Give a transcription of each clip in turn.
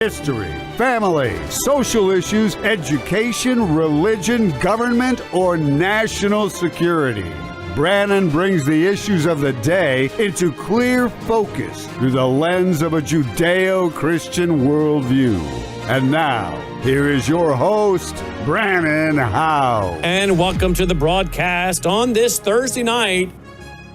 History, family, social issues, education, religion, government, or national security. Brannon brings the issues of the day into clear focus through the lens of a Judeo-Christian worldview. And now, here is your host, Brannon Howse. And welcome to the broadcast on this Thursday night,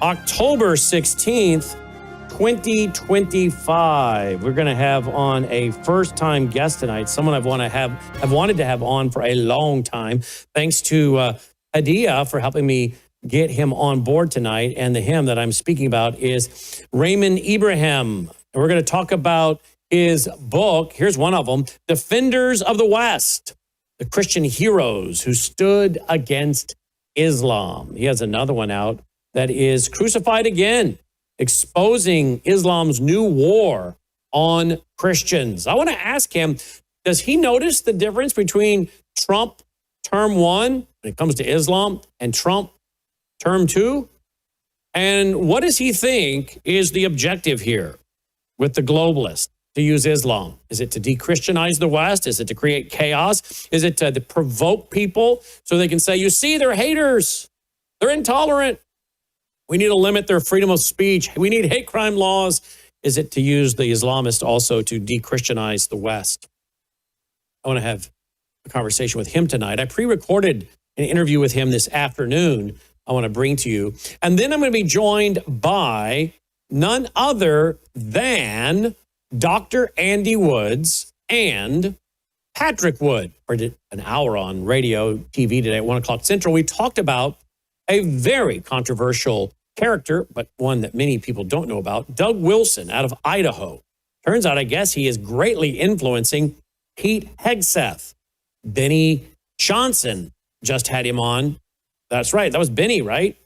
October 16th, 2025. We're going to have on a first-time guest tonight, someone I've wanted to have on for a long time. Thanks to Hadia for helping me get him on board tonight. And the hymn that I'm speaking about is Raymond Ibrahim. And we're going to talk about his book. Here's one of them, Defenders of the West, the Christian heroes who stood against Islam. He has another one out that is Crucified Again, exposing Islam's new war on Christians. I want to ask him, does he notice the difference between Trump term 1 when it comes to Islam and Trump term 2? And what does he think is the objective here with the globalists to use Islam? Is it to de-Christianize the West? Is it to create chaos? Is it to provoke people so they can say, you see, they're haters, they're intolerant, we need to limit their freedom of speech, we need hate crime laws? Is it to use the Islamists also to de-Christianize the West? I want to have a conversation with him tonight. I pre-recorded an interview with him this afternoon I want to bring to you. And then I'm going to be joined by none other than Dr. Andy Woods and Patrick Wood. We did an hour on radio, TV today at 1 o'clock Central. We talked about a very controversial character, but one that many people don't know about, Doug Wilson out of Idaho. Turns out, I guess, he is greatly influencing Pete Hegseth. Benny Johnson just had him on. That's right. That was Benny, right?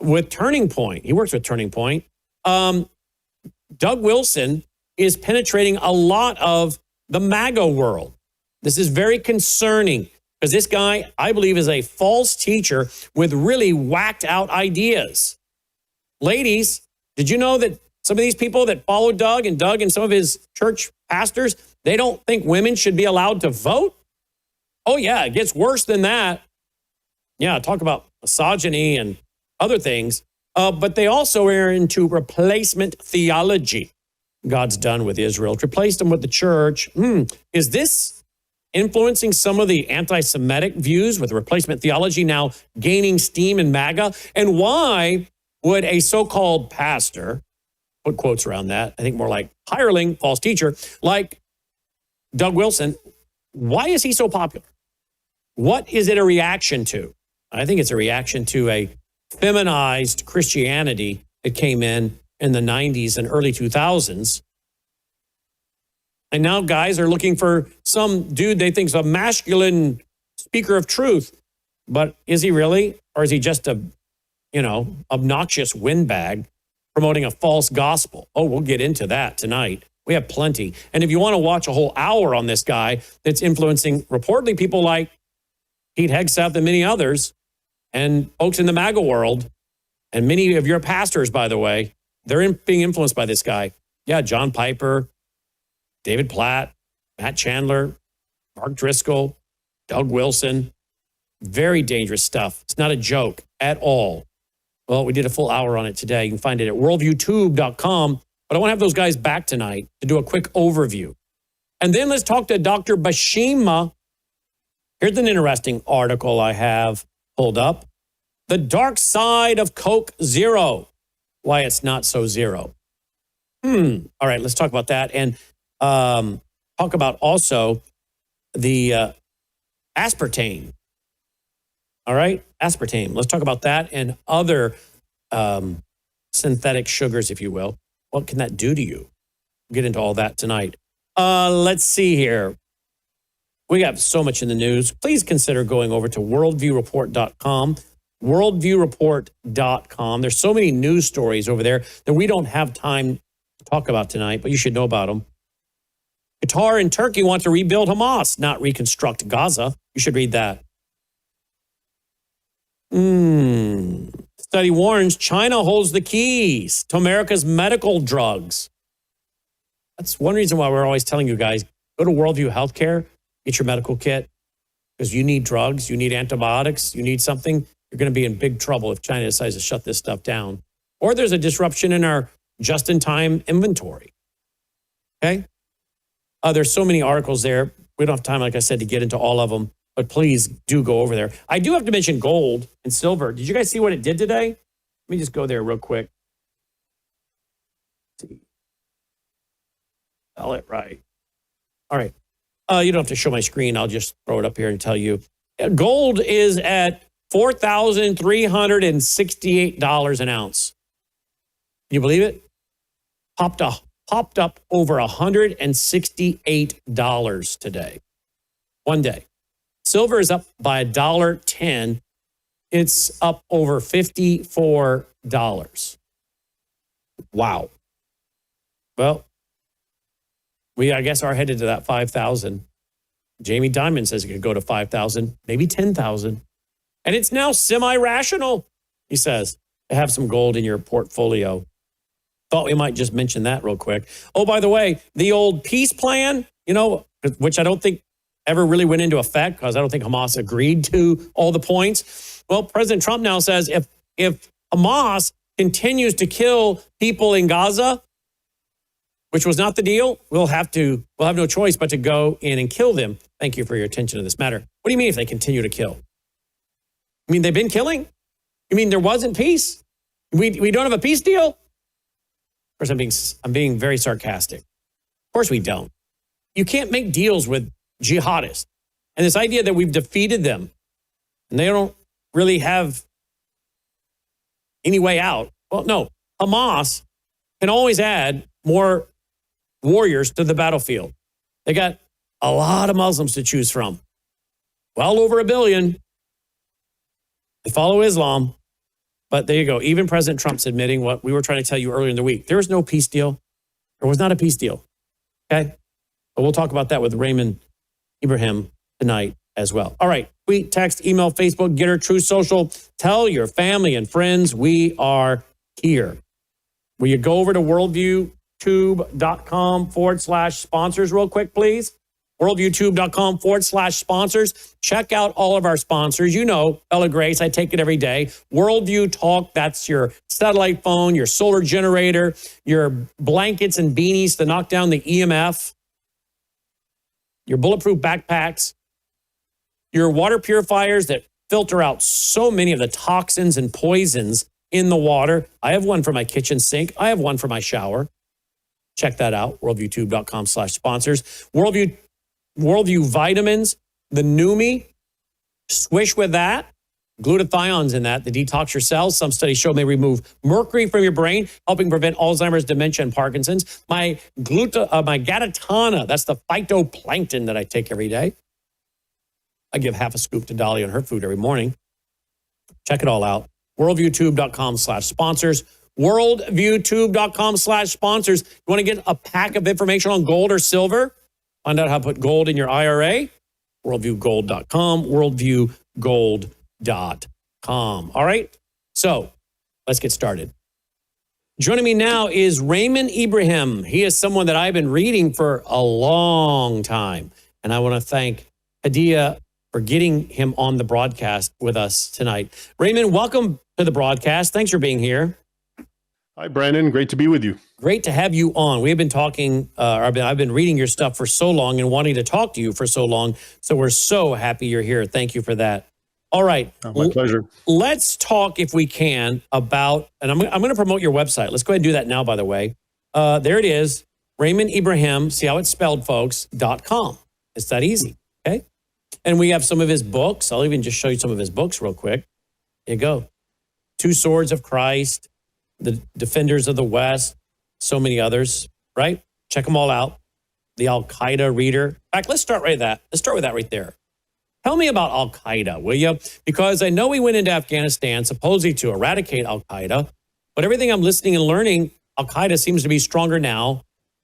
With Turning Point. He works with Turning Point. Doug Wilson is penetrating a lot of the MAGA world. This is very concerning because this guy, I believe, is a false teacher with really whacked out ideas. Ladies, did you know that some of these people that follow Doug and some of his church pastors, they don't think women should be allowed to vote? Oh, yeah, it gets worse than that. Yeah, talk about misogyny and other things. But they also are into replacement theology. God's done with Israel. Replaced them with the church. Is this influencing some of the anti-Semitic views with replacement theology now gaining steam in MAGA? And why would a so-called pastor, put quotes around that, I think more like hireling, false teacher, like Doug Wilson, why is he so popular? What is it a reaction to? I think it's a reaction to a feminized Christianity that came in the 90s and early 2000s. And now guys are looking for some dude they think is a masculine speaker of truth. But is he really? Or is he just a, obnoxious windbag promoting a false gospel? Oh, we'll get into that tonight. We have plenty. And if you want to watch a whole hour on this guy that's influencing reportedly people like Pete Hegseth and many others, and folks in the MAGA world, and many of your pastors, by the way, they're being influenced by this guy. Yeah, John Piper, David Platt, Matt Chandler, Mark Driscoll, Doug Wilson. Very dangerous stuff. It's not a joke at all. Well, we did a full hour on it today. You can find it at worldviewtube.com. But I want to have those guys back tonight to do a quick overview. And then let's talk to Dr. Bashima. Here's an interesting article I have pulled up. The dark side of Coke Zero. Why it's not so zero. All right, let's talk about that. And talk about also the aspartame. All right, aspartame. Let's talk about that and other synthetic sugars, if you will. What can that do to you? We'll get into all that tonight. Let's see here. We got so much in the news. Please consider going over to worldviewreport.com. Worldviewreport.com. There's so many news stories over there that we don't have time to talk about tonight, but you should know about them. Qatar and Turkey want to rebuild Hamas, not reconstruct Gaza. You should read that. Study warns China holds the keys to America's medical drugs. That's one reason why we're always telling you guys, Go to Worldview Healthcare, get your medical kit, because you need drugs, you need antibiotics, you need something. You're going to be in big trouble if China decides to shut this stuff down. Or there's a disruption in our just-in-time inventory. Okay? There's so many articles there. We don't have time, like I said, to get into all of them, but please do go over there. I do have to mention gold and silver. Did you guys see what it did today? Let me just go there real quick. Let's see. Spell it right. All right. You don't have to show my screen. I'll just throw it up here and tell you. Gold is at $4,368 an ounce. Can you believe it? Popped up over $168 today. One day. Silver is up by $1.10. It's up over $54. Wow. Well, we, I guess, are headed to that 5,000. Jamie Dimon says it could go to 5,000, maybe 10,000. And it's now semi-rational, he says, to have some gold in your portfolio. Thought we might just mention that real quick. Oh, by the way, the old peace plan, which I don't think ever really went into effect because I don't think Hamas agreed to all the points. Well, President Trump now says if Hamas continues to kill people in Gaza, which was not the deal, we'll have no choice but to go in and kill them. Thank you for your attention to this matter. What do you mean if they continue to kill? You mean they've been killing? You mean there wasn't peace? We don't have a peace deal? Of course, I'm being very sarcastic. Of course we don't. You can't make deals with jihadists. And this idea that we've defeated them and they don't really have any way out. Well, no, Hamas can always add more warriors to the battlefield. They got a lot of Muslims to choose from. Well over 1 billion. They follow Islam. But there you go. Even President Trump's admitting what we were trying to tell you earlier in the week. There was no peace deal. There was not a peace deal. Okay? But we'll talk about that with Raymond Ibrahim tonight as well. All right. Tweet, text, email, Facebook, Getter, True Social. Tell your family and friends we are here. Will you go over to worldviewtube.com/sponsors real quick, please? worldviewtube.com/sponsors. Check out all of our sponsors. Bella Grace, I take it every day. Worldview Talk, that's your satellite phone, your solar generator, your blankets and beanies to knock down the EMF, your bulletproof backpacks, your water purifiers that filter out so many of the toxins and poisons in the water. I have one for my kitchen sink. I have one for my shower. Check that out, worldviewtube.com/sponsors. Worldview Vitamins, the Numi, swish with that. Glutathione's in that, to detox your cells. Some studies show may remove mercury from your brain, helping prevent Alzheimer's, dementia, and Parkinson's. My Gatatana, that's the phytoplankton that I take every day. I give half a scoop to Dolly on her food every morning. Check it all out. worldviewtube.com/sponsors. worldviewtube.com/sponsors. You want to get a pack of information on gold or silver? Find out how to put gold in your IRA. worldviewgold.com. worldviewgold.com. All right. So let's get started. Joining me now is Raymond Ibrahim. He is someone that I've been reading for a long time. And I want to thank Hadia for getting him on the broadcast with us tonight. Raymond, welcome to the broadcast. Thanks for being here. Hi, Brannon. Great to be with you. Great to have you on. We have been talking, I've been reading your stuff for so long and wanting to talk to you for so long. So we're so happy you're here. Thank you for that. All right. My pleasure. Let's talk, if we can, about, and I'm going to promote your website. Let's go ahead and do that now, by the way. There it is, Raymond Ibrahim, see how it's spelled, folks, .com. It's that easy, okay? And we have some of his books. I'll even just show you some of his books real quick. There you go. Two Swords of Christ, The Defenders of the West, so many others, right? Check them all out. The Al-Qaeda Reader. In fact, let's start with that right there. Tell me about Al-Qaeda, will you? Because I know we went into Afghanistan supposedly to eradicate Al-Qaeda, but everything I'm listening and learning, Al-Qaeda seems to be stronger now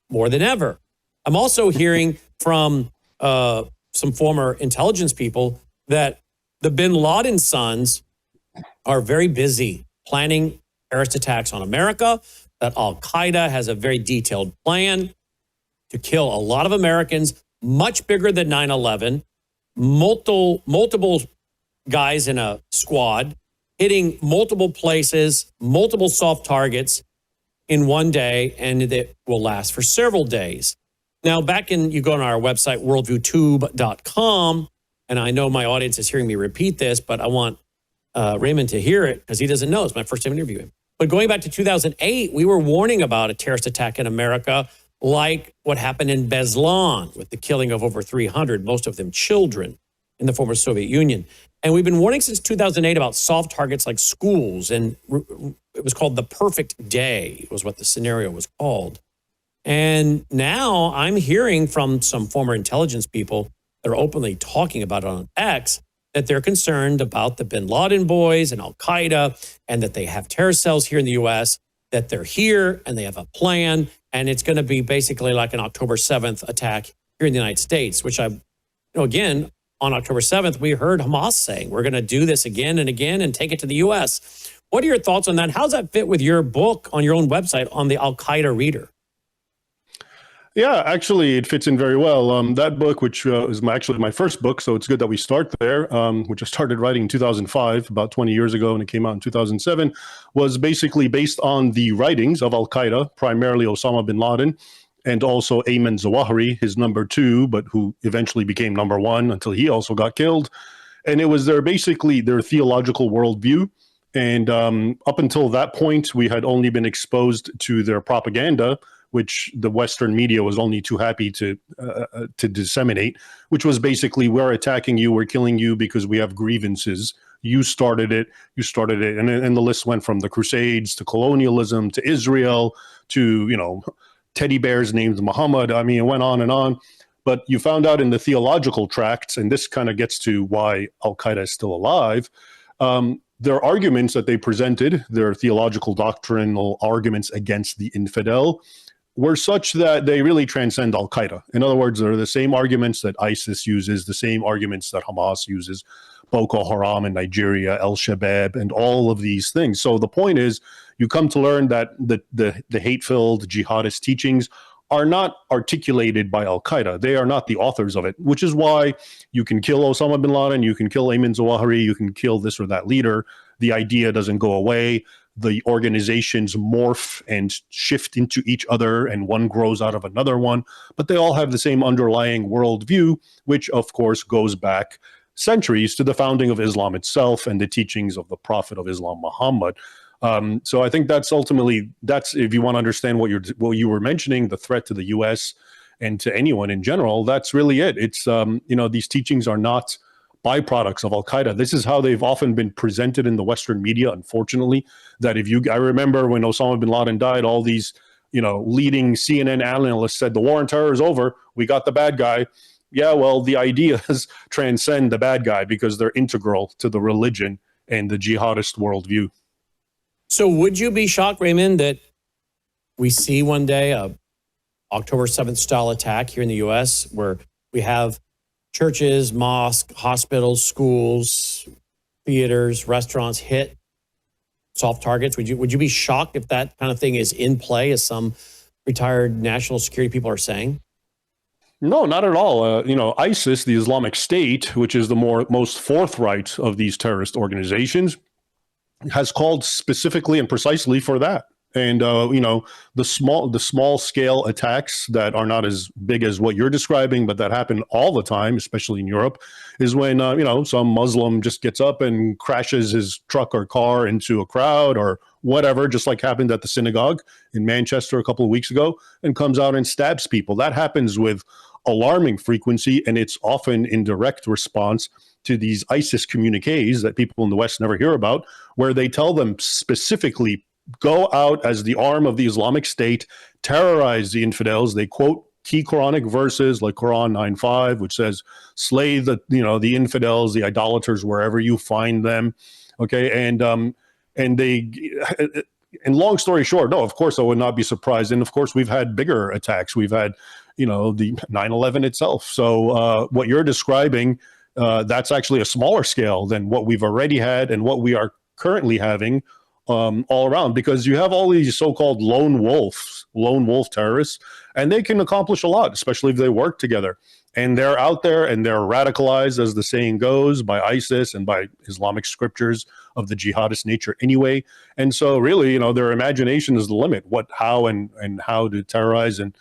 more than ever. I'm also hearing from some former intelligence people that the bin Laden sons are very busy planning terrorist attacks on America, that Al-Qaeda has a very detailed plan to kill a lot of Americans, much bigger than 9/11, multiple guys in a squad, hitting multiple places, multiple soft targets in one day, and it will last for several days. Now, you go on our website, worldviewtube.com, and I know my audience is hearing me repeat this, but I want Raymond to hear it because he doesn't know. It's my first time interviewing him. But going back to 2008, we were warning about a terrorist attack in America, like what happened in Beslan with the killing of over 300, most of them children, in the former Soviet Union. And we've been warning since 2008 about soft targets like schools, and it was called the perfect day, was what the scenario was called. And now I'm hearing from some former intelligence people that are openly talking about it on X that they're concerned about the bin Laden boys and Al-Qaeda, and that they have terror cells here in the U.S., that they're here and they have a plan, and it's going to be basically like an October 7th attack here in the United States, which again, on October 7th, we heard Hamas saying, we're going to do this again and again and take it to the U.S. What are your thoughts on that? How does that fit with your book on your own website on the Al-Qaeda reader? Yeah, actually, it fits in very well. That book, which is actually my first book, so it's good that we start there, which I started writing in 2005, about 20 years ago, and it came out in 2007, was basically based on the writings of Al-Qaeda, primarily Osama bin Laden, and also Ayman Zawahiri, his number two, but who eventually became number one until he also got killed. And it was their theological worldview. And up until that point, we had only been exposed to their propaganda, which the Western media was only too happy to disseminate, which was basically, we're attacking you, we're killing you because we have grievances. You started it. And the list went from the Crusades to colonialism to Israel to, teddy bears named Muhammad. I mean, it went on and on. But you found out in the theological tracts, and this kind of gets to why Al-Qaeda is still alive, their arguments that they presented, their theological doctrinal arguments against the infidel, were such that they really transcend Al-Qaeda. In other words, they're the same arguments that ISIS uses, the same arguments that Hamas uses, Boko Haram in Nigeria, El-Shabaab, and all of these things. So the point is, you come to learn that the hate-filled jihadist teachings are not articulated by Al-Qaeda. They are not the authors of it, which is why you can kill Osama bin Laden, you can kill Ayman Zawahiri, you can kill this or that leader. The idea doesn't go away. The organizations morph and shift into each other, and one grows out of another one, but they all have the same underlying worldview, which of course goes back centuries to the founding of Islam itself and the teachings of the Prophet of Islam, Muhammad. So I think that's if you want to understand what you were mentioning, the threat to the U.S. and to anyone in general, that's really it. It's these teachings are not byproducts of Al-Qaeda. This is how they've often been presented in the Western media, unfortunately, that I remember when Osama bin Laden died, all these, leading CNN analysts said, the war on terror is over. We got the bad guy. Yeah, well, the ideas transcend the bad guy because they're integral to the religion and the jihadist worldview. So would you be shocked, Raymond, that we see one day a October 7th style attack here in the U.S. where we have churches, mosques, hospitals, schools, theaters, restaurants hit soft targets? Would you be shocked if that kind of thing is in play, as some retired national security people are saying? No, not at all. ISIS, the Islamic State, which is the most forthright of these terrorist organizations, has called specifically and precisely for that. And the small scale attacks that are not as big as what you're describing, but that happen all the time, especially in Europe, is when some Muslim just gets up and crashes his truck or car into a crowd or whatever, just like happened at the synagogue in Manchester a couple of weeks ago, and comes out and stabs people. That happens with alarming frequency, and it's often in direct response to these ISIS communiques that people in the West never hear about, where they tell them specifically, go out as the arm of the Islamic State, terrorize the infidels. They quote key Quranic verses like Quran 9:5, which says, slay the infidels, the idolaters, wherever you find them. Okay. And long story short, no, of course I would not be surprised. And of course we've had bigger attacks. We've had, the 9/11 itself. So what you're describing, that's actually a smaller scale than what we've already had and what we are currently having all around, because you have all these so-called lone wolf terrorists, and they can accomplish a lot, especially if they work together. And they're out there and they're radicalized, as the saying goes, by ISIS and by Islamic scriptures of the jihadist nature anyway. And so really, their imagination is the limit, how to terrorize and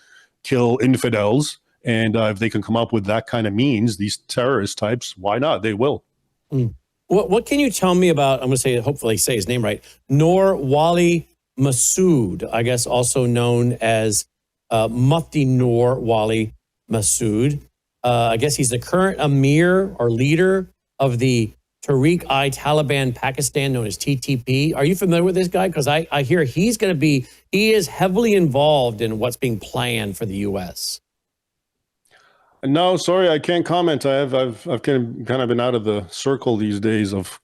kill infidels. And if they can come up with that kind of means, these terrorist types, why not? They will. Mm. What can you tell me about, I'm going to say, hopefully say his name right, Noor Wali Masood, I guess also known as Mufti Noor Wali Masood. I guess he's the current emir or leader of the Tehreek-i-Taliban Pakistan, known as TTP. Are you familiar with this guy? Because I hear he is heavily involved in what's being planned for the U.S. No, sorry, I can't comment. I've kind of been out of the circle these days of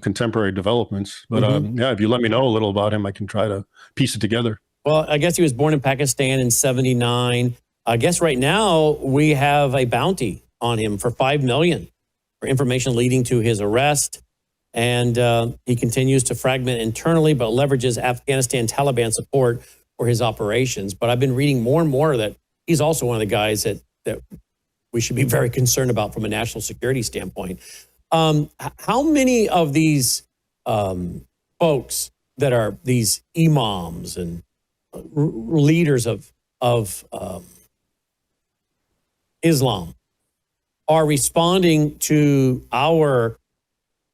contemporary developments. But if you let me know a little about him, I can try to piece it together. Well, I guess he was born in Pakistan in '79. I guess right now we have a bounty on him for $5 million for information leading to his arrest. And he continues to fragment internally, but leverages Afghanistan Taliban support for his operations. But I've been reading more and more that he's also one of the guys that we should be very concerned about from a national security standpoint. How many of these folks that are these imams and leaders of Islam are responding to our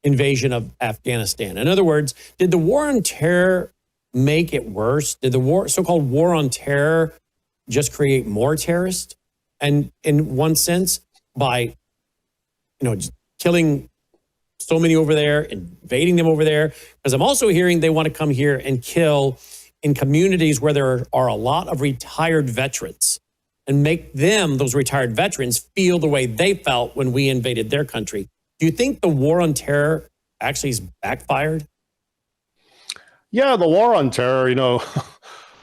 invasion of Afghanistan? In other words, did the war on terror make it worse? Did the so-called war on terror just create more terrorists? And in one sense, by just killing so many over there, invading them over there, because I'm also hearing they want to come here and kill in communities where there are a lot of retired veterans and make those retired veterans, feel the way they felt when we invaded their country. Do you think the war on terror actually is backfired? Yeah, the war on terror,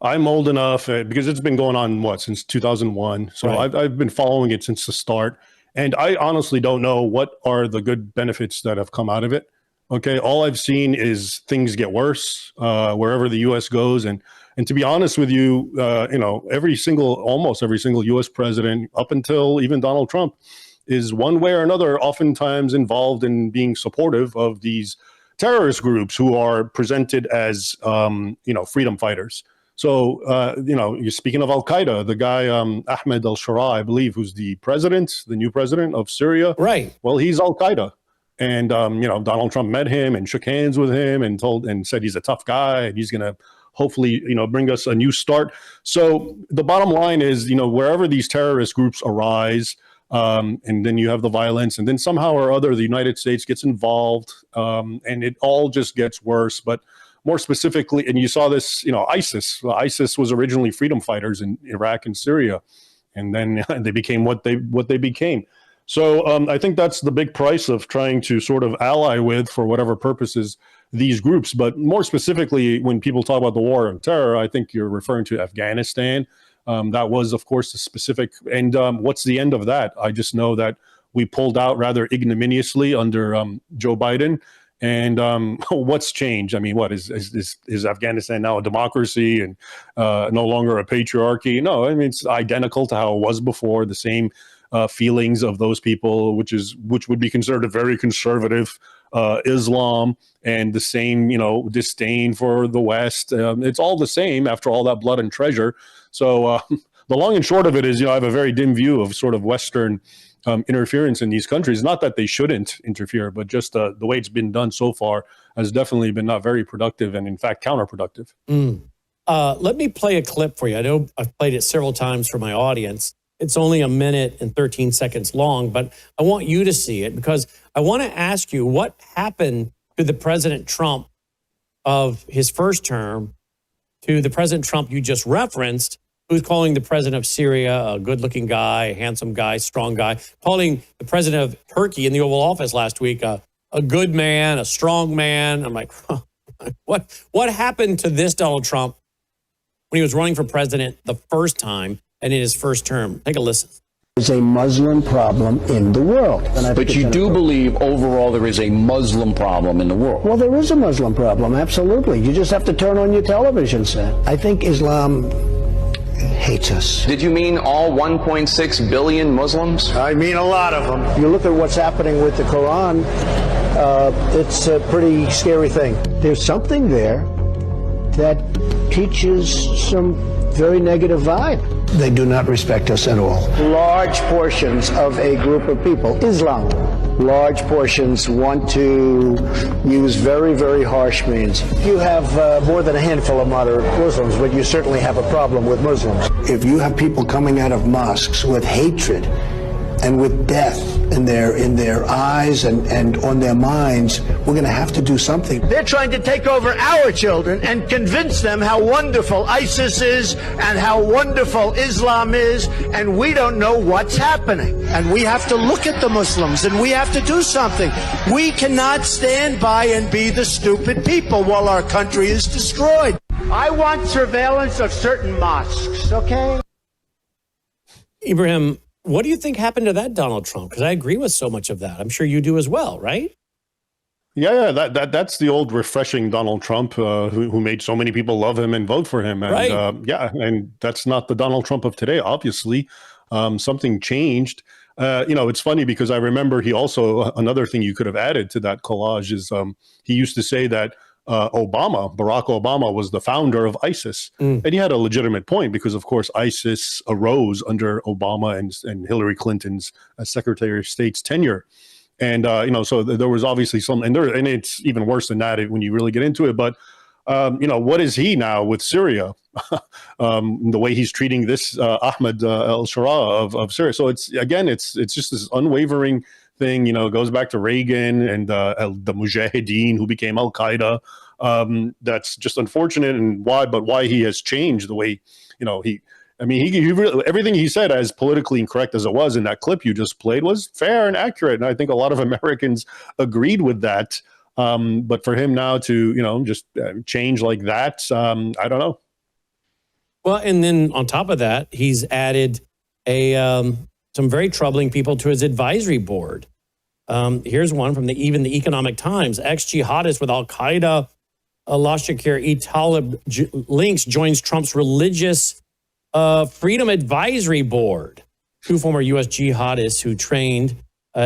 I'm old enough because it's been going on, since 2001. So right. I've been following it since the start. And I honestly don't know what are the good benefits that have come out of it. Okay, all I've seen is things get worse wherever the U.S. goes. And to be honest with you, almost every single U.S. president, up until even Donald Trump, is one way or another oftentimes involved in being supportive of these terrorist groups who are presented as, freedom fighters. So, you're speaking of Al-Qaeda, the guy, Ahmed al-Sharaa, I believe, who's the new president of Syria. Right. Well, he's Al-Qaeda. And, Donald Trump met him and shook hands with him and said he's a tough guy and he's going to hopefully, bring us a new start. So the bottom line is, wherever these terrorist groups arise, and then you have the violence, and then somehow or other, the United States gets involved, and it all just gets worse. But more specifically, and you saw this, ISIS. Well, ISIS was originally freedom fighters in Iraq and Syria, and then they became what they became. So I think that's the big price of trying to sort of ally with, for whatever purposes, these groups. But more specifically, when people talk about the war on terror, I think you're referring to Afghanistan. That was, of course, the specific. And what's the end of that? I just know that we pulled out rather ignominiously under Joe Biden. And what's changed? I mean, what is Afghanistan now a democracy and no longer a patriarchy? No, I mean, it's identical to how it was before. The same feelings of those people, which would be considered a very conservative Islam, and the same, disdain for the West. It's all the same after all that blood and treasure. So the long and short of it is, I have a very dim view of sort of Western interference in these countries. Not that they shouldn't interfere, but just the way it's been done so far has definitely been not very productive and, in fact, counterproductive. Let me play a clip for you. I know I've played it several times for my audience. It's only 1 minute and 13 seconds long, but I want you to see it because I want to ask you what happened to the President Trump of his first term to the President Trump you just referenced, who's calling the president of Syria a good-looking guy, a handsome guy, strong guy, calling the president of Turkey in the Oval Office last week a good man, a strong man. I'm like, what happened to this Donald Trump when he was running for president the first time and in his first term? Take a listen. There's a Muslim problem in the world. But you do believe overall there is a Muslim problem in the world? Well, there is a Muslim problem, absolutely. You just have to turn on your television set. I think Islam hates us. Did you mean all 1.6 billion Muslims? I mean a lot of them. You look at what's happening with the Quran, it's a pretty scary thing. There's something there that teaches some very negative vibe. They do not respect us at all. Large portions of a group of people, Islam, large portions want to use very, very harsh means. You have more than a handful of moderate Muslims, but you certainly have a problem with Muslims. If you have people coming out of mosques with hatred and with death in their eyes and on their minds, we're going to have to do something. They're trying to take over our children and convince them how wonderful ISIS is and how wonderful Islam is, and we don't know what's happening. And we have to look at the Muslims, and we have to do something. We cannot stand by and be the stupid people while our country is destroyed. I want surveillance of certain mosques, okay? Ibrahim, what do you think happened to that Donald Trump? Because I agree with so much of that. I'm sure you do as well, right? Yeah, that's the old refreshing Donald Trump who made so many people love him and vote for him. And right. And that's not the Donald Trump of today. Obviously, something changed. It's funny because I remember he also, another thing you could have added to that collage is he used to say that Barack Obama was the founder of ISIS. And he had a legitimate point because, of course, ISIS arose under Obama and Hillary Clinton's Secretary of State's tenure. And, so there was obviously some, and it's even worse than that when you really get into it. But, what is he now with Syria? The way he's treating this Ahmed al-Shara of Syria. So it's just this unwavering thing, goes back to Reagan and the Mujahideen who became Al-Qaeda. That's just unfortunate, and why he has changed the way, he really, everything he said, as politically incorrect as it was in that clip you just played, was fair and accurate. And I think a lot of Americans agreed with that. But for him now to, just change like that, I don't know. Well, and then on top of that, he's added some very troubling people to his advisory board. Here's one from even the Economic Times. Ex-jihadist with Al-Qaeda, Lashkar-e-Talib links joins Trump's religious freedom advisory board. Two former U.S. jihadists who trained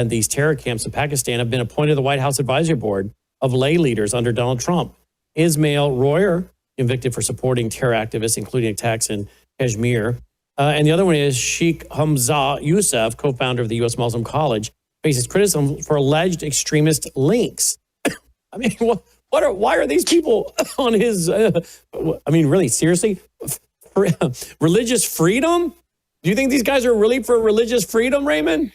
these terror camps in Pakistan have been appointed to the White House advisory board of lay leaders under Donald Trump. Ismail Royer, convicted for supporting terror activists, including attacks in Kashmir. And the other one is Sheikh Hamza Youssef, co-founder of the U.S. Muslim College, faces criticism for alleged extremist links. I mean, why are these people on his, really, seriously? Religious freedom? Do you think these guys are really for religious freedom, Raymond?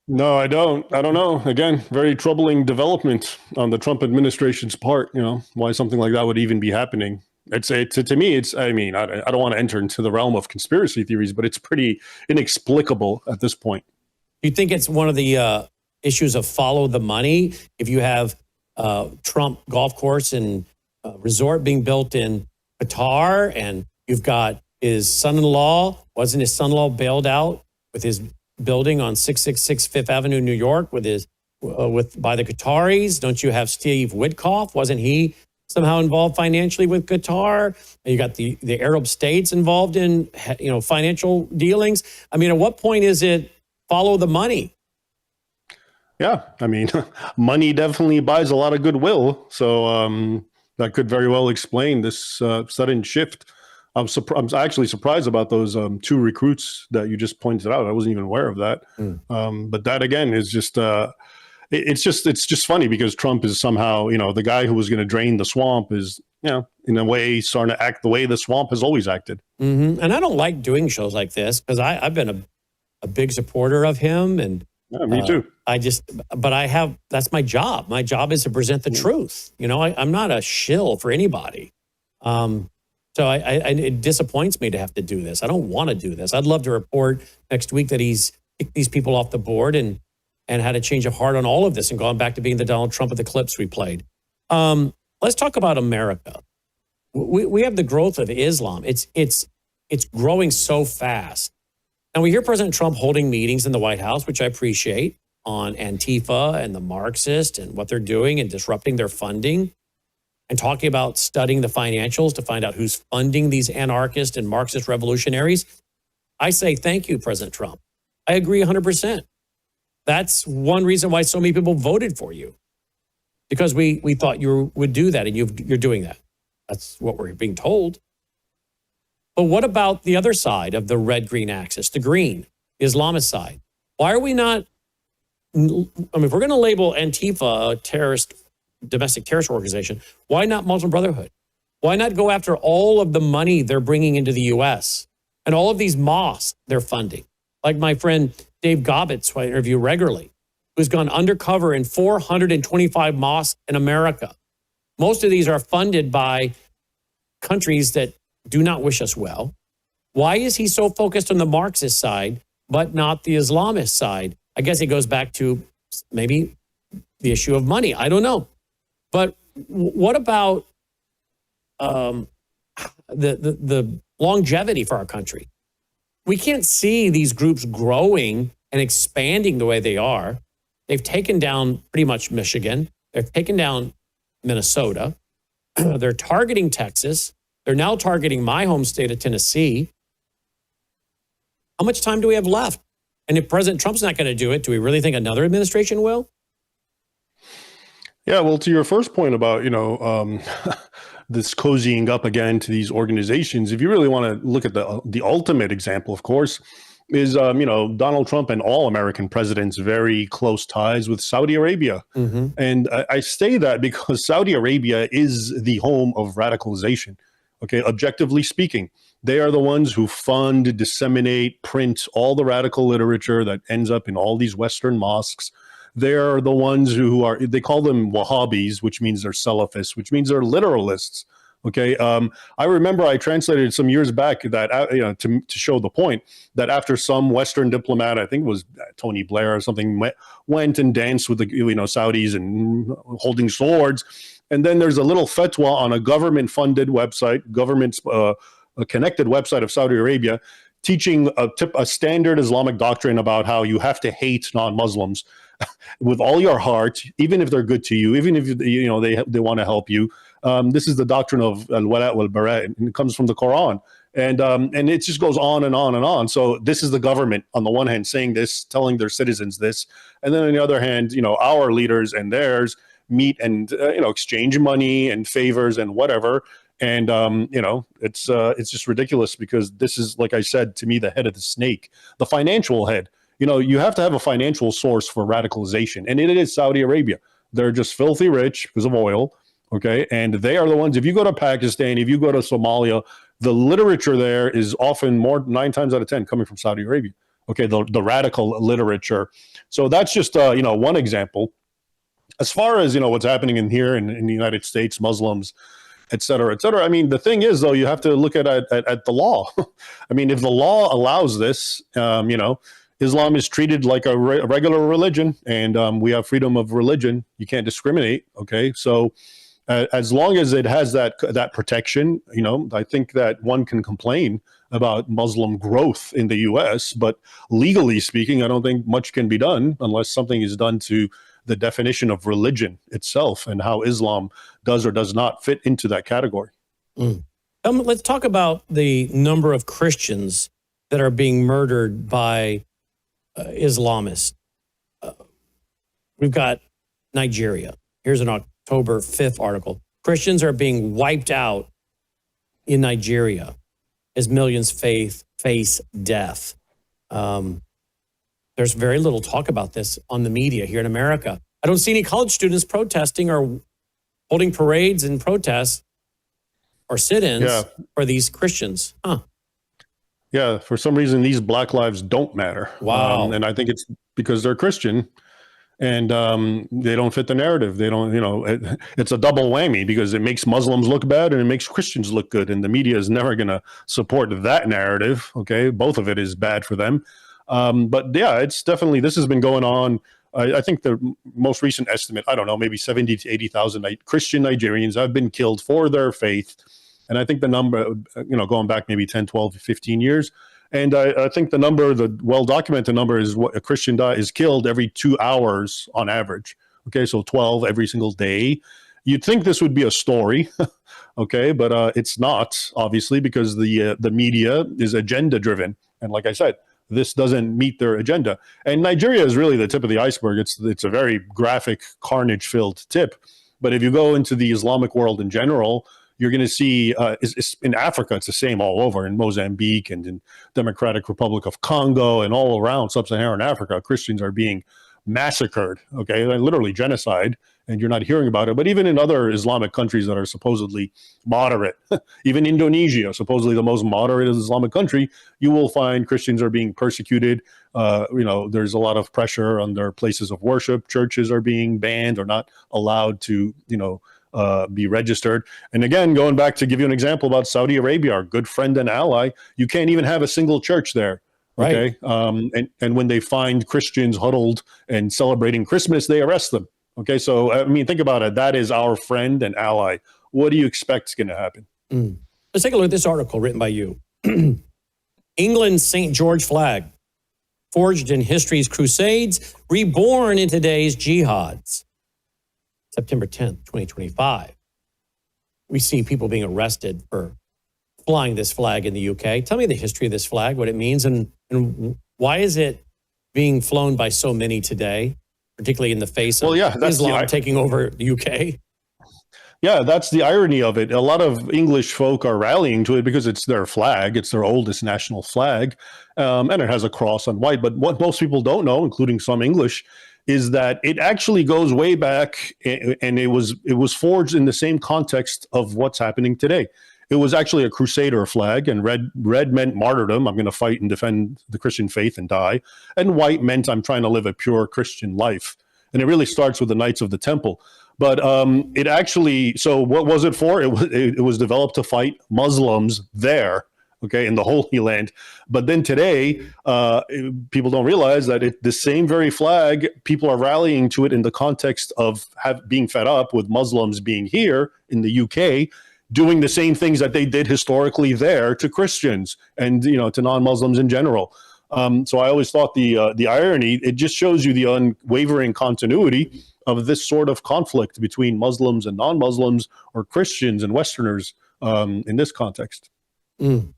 No, I don't. I don't know. Again, very troubling development on the Trump administration's part, why something like that would even be happening. To me, I don't want to enter into the realm of conspiracy theories, but it's pretty inexplicable at this point. Do you think it's one of the issues of follow the money? If you have Trump golf course and resort being built in Qatar, and you've got his son-in-law, wasn't his son-in-law bailed out with his building on 666 Fifth Avenue, New York, by the Qataris? Don't you have Steve Witkoff? Wasn't he somehow involved financially with Qatar? You got the Arab states involved in financial dealings. I mean, at what point is it follow the money? Yeah, money definitely buys a lot of goodwill. So that could very well explain this sudden shift. I'm actually surprised about those two recruits that you just pointed out. I wasn't even aware of that. But that again is just it's just funny because Trump is somehow, the guy who was going to drain the swamp is, in a way starting to act the way the swamp has always acted. Mm-hmm. And I don't like doing shows like this because I've been a big supporter of him. And yeah, me too. That's my job. My job is to present the truth. I'm not a shill for anybody. So it disappoints me to have to do this. I don't want to do this. I'd love to report next week that he's kicked these people off the board and had a change of heart on all of this and gone back to being the Donald Trump of the clips we played. Let's talk about America. We have the growth of Islam. It's growing so fast. And we hear President Trump holding meetings in the White House, which I appreciate, on Antifa and the Marxist and what they're doing and disrupting their funding. and talking about studying the financials to find out who's funding these anarchist and Marxist revolutionaries, I say thank you, President Trump. I agree 100%. That's one reason why so many people voted for you, because we thought you would do that, and you're doing that. That's what we're being told. But what about the other side of the red-green axis, the green, the Islamist side? Why are we not, I mean, if we're going to label Antifa a terrorist, domestic terrorist organization, why not Muslim Brotherhood? Why not go after all of the money they're bringing into the U.S. and all of these mosques they're funding? Like my friend Dave Gobbets, who I interview regularly, who's gone undercover in 425 mosques in America. Most of these are funded by countries that do not wish us well. Why is he so focused on the Marxist side, but not the Islamist side? I guess it goes back to maybe the issue of money. I don't know. But what about the longevity for our country? We can't see these groups growing and expanding the way they are. They've taken down pretty much Michigan. They've taken down Minnesota. They're targeting Texas. They're now targeting my home state of Tennessee. How much time do we have left? And if President Trump's not going to do it, do we really think another administration will? Yeah, well, to your first point about, this cozying up again to these organizations, if you really want to look at the ultimate example, of course, is, Donald Trump and all American presidents' very close ties with Saudi Arabia. Mm-hmm. And I say that because Saudi Arabia is the home of radicalization. Okay, objectively speaking, they are the ones who fund, disseminate, print all the radical literature that ends up in all these Western mosques. They're the ones who are, they call them Wahhabis, which means they're Salafists, which means they're literalists. Okay, I remember I translated some years back that, to show the point that after some Western diplomat, I think it was Tony Blair or something, went and danced with the Saudis and holding swords. And then there's a little fatwa on a government-funded website, a connected website of Saudi Arabia, teaching a standard Islamic doctrine about how you have to hate non-Muslims with all your heart, even if they're good to you, even if they want to help you. This is the doctrine of al-wala wal-bara, and it comes from the Quran. And it just goes on and on and on. So this is the government, on the one hand, saying this, telling their citizens this. And then on the other hand, our leaders and theirs meet and exchange money and favors and whatever. And it's just ridiculous, because this is, like I said, to me, the head of the snake, the financial head. You have to have a financial source for radicalization, and it is Saudi Arabia. They're just filthy rich because of oil. Okay, and they are the ones. If you go to Pakistan, if you go to Somalia, the literature there is often 9 times out of 10 coming from Saudi Arabia. Okay, the radical literature. So that's just one example. As far as what's happening in the United States, Muslims, et cetera, et cetera. I mean, the thing is, though, you have to look at the law. I mean, if the law allows this, Islam is treated like a regular religion, and we have freedom of religion. You can't discriminate. Okay, so as long as it has that protection, I think that one can complain about Muslim growth in the U.S., but legally speaking, I don't think much can be done unless something is done to the definition of religion itself and how Islam does or does not fit into that category. Let's talk about the number of Christians that are being murdered by Islamists. We've got Nigeria. Here's an October 5th article. Christians are being wiped out in Nigeria as millions face death. There's very little talk about this on the media here in America. I don't see any college students protesting or holding parades and protests or sit-ins for these Christians. Huh. Yeah, for some reason, these Black lives don't matter. Wow. And I think it's because they're Christian, and they don't fit the narrative. They don't, it's a double whammy, because it makes Muslims look bad and it makes Christians look good. And the media is never going to support that narrative. Okay, both of it is bad for them. But yeah, it's definitely, this has been going on. I think the most recent estimate, I don't know, maybe 70 to 80,000 Christian Nigerians have been killed for their faith. And I think the number, going back maybe 10, 12, 15 years. And I think the well-documented number is what a Christian is killed every 2 hours on average. Okay, so 12 every single day. You'd think this would be a story, okay, but it's not, obviously, because the media is agenda driven, and like I said, this doesn't meet their agenda. And Nigeria is really the tip of the iceberg. It's a very graphic, carnage filled tip. But if you go into the Islamic world in general, you're going to see in Africa, it's the same all over, in Mozambique and in Democratic Republic of Congo and all around sub-Saharan Africa, Christians are being massacred, okay, literally genocide, and you're not hearing about it. But even in other Islamic countries that are supposedly moderate, even Indonesia, supposedly the most moderate Islamic country, you will find Christians are being persecuted. There's a lot of pressure on their places of worship. Churches are being banned or not allowed to, be registered. And again, going back to give you an example about Saudi Arabia, our good friend and ally, you can't even have a single church there. Okay. Right. And when they find Christians huddled and celebrating Christmas, they arrest them. Okay. So, I mean, think about it. That is our friend and ally. What do you expect is going to happen? Let's take a look at this article written by you. England's St. George flag, forged in history's crusades, reborn in today's jihads. September 10th, 2025. We see people being arrested for flying this flag in the UK. Tell me the history of this flag, what it means, and why is it being flown by so many today, particularly in the face of Islam taking over the UK? Yeah, that's the irony of it. A lot of English folk are rallying to it because it's their flag. It's their oldest national flag, and it has a cross on white. But what most people don't know, including some English, is that it actually goes way back, and it was forged in the same context of what's happening today. It was actually a crusader flag, and red meant martyrdom. I'm going to fight and defend the Christian faith and die. And white meant I'm trying to live a pure Christian life. And it really starts with the Knights of the Temple. But it actually, so what was it for? It was developed to fight Muslims there, okay, in the Holy Land. But then today, people don't realize that the same very flag, people are rallying to it in the context of being fed up with Muslims being here in the UK, doing the same things that they did historically there to Christians and, to non-Muslims in general. So I always thought the irony, it just shows you the unwavering continuity of this sort of conflict between Muslims and non-Muslims, or Christians and Westerners in this context. And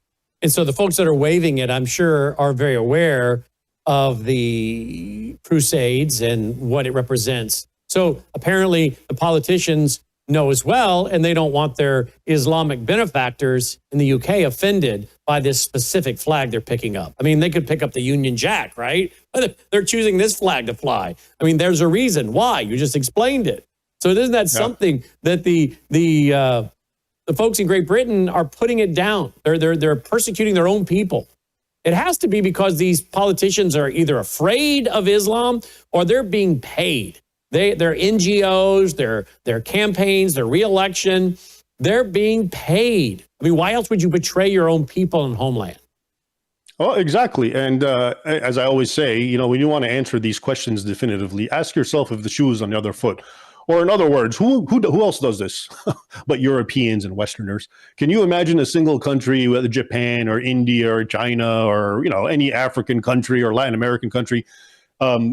so the folks that are waving it, I'm sure, are very aware of the Crusades and what it represents. So apparently the politicians know as well, and they don't want their Islamic benefactors in the UK offended by this specific flag they're picking up. I mean, they could pick up the Union Jack, right? They're choosing this flag to fly. I mean, there's a reason why. You just explained it. So isn't that something that the folks in Great Britain are putting it down? They're persecuting their own people. It has to be because these politicians are either afraid of Islam or they're being paid. Their NGOs, their campaigns, their re-election, they're being paid. I mean, why else would you betray your own people and homeland? Oh, exactly. And as I always say, when you want to answer these questions definitively, ask yourself if the shoe is on the other foot. Or in other words, who else does this but Europeans and Westerners? Can you imagine a single country, whether Japan or India or China or any African country or Latin American country,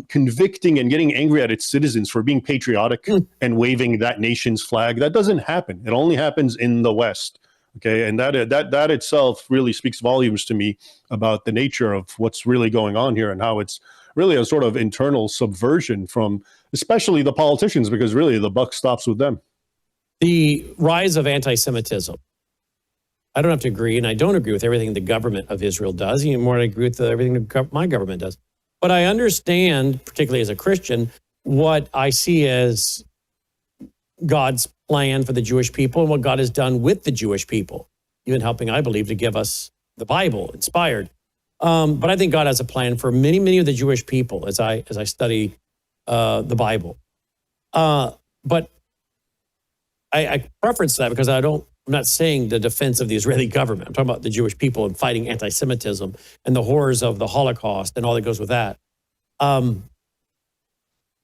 convicting and getting angry at its citizens for being patriotic and waving that nation's flag? That doesn't happen. It only happens in the West. Okay, and that itself really speaks volumes to me about the nature of what's really going on here and how it's really a sort of internal subversion from especially the politicians, because really the buck stops with them. The rise of anti-Semitism. I don't have to agree, and I don't agree with everything the government of Israel does, even more than I agree with everything my government does. But I understand, particularly as a Christian, what I see as God's plan for the Jewish people and what God has done with the Jewish people, even helping, I believe, to give us the Bible inspired. But I think God has a plan for many, many of the Jewish people as I study the Bible. But I preference that because I'm not saying the defense of the Israeli government. I'm talking about the Jewish people and fighting anti-Semitism and the horrors of the Holocaust and all that goes with that.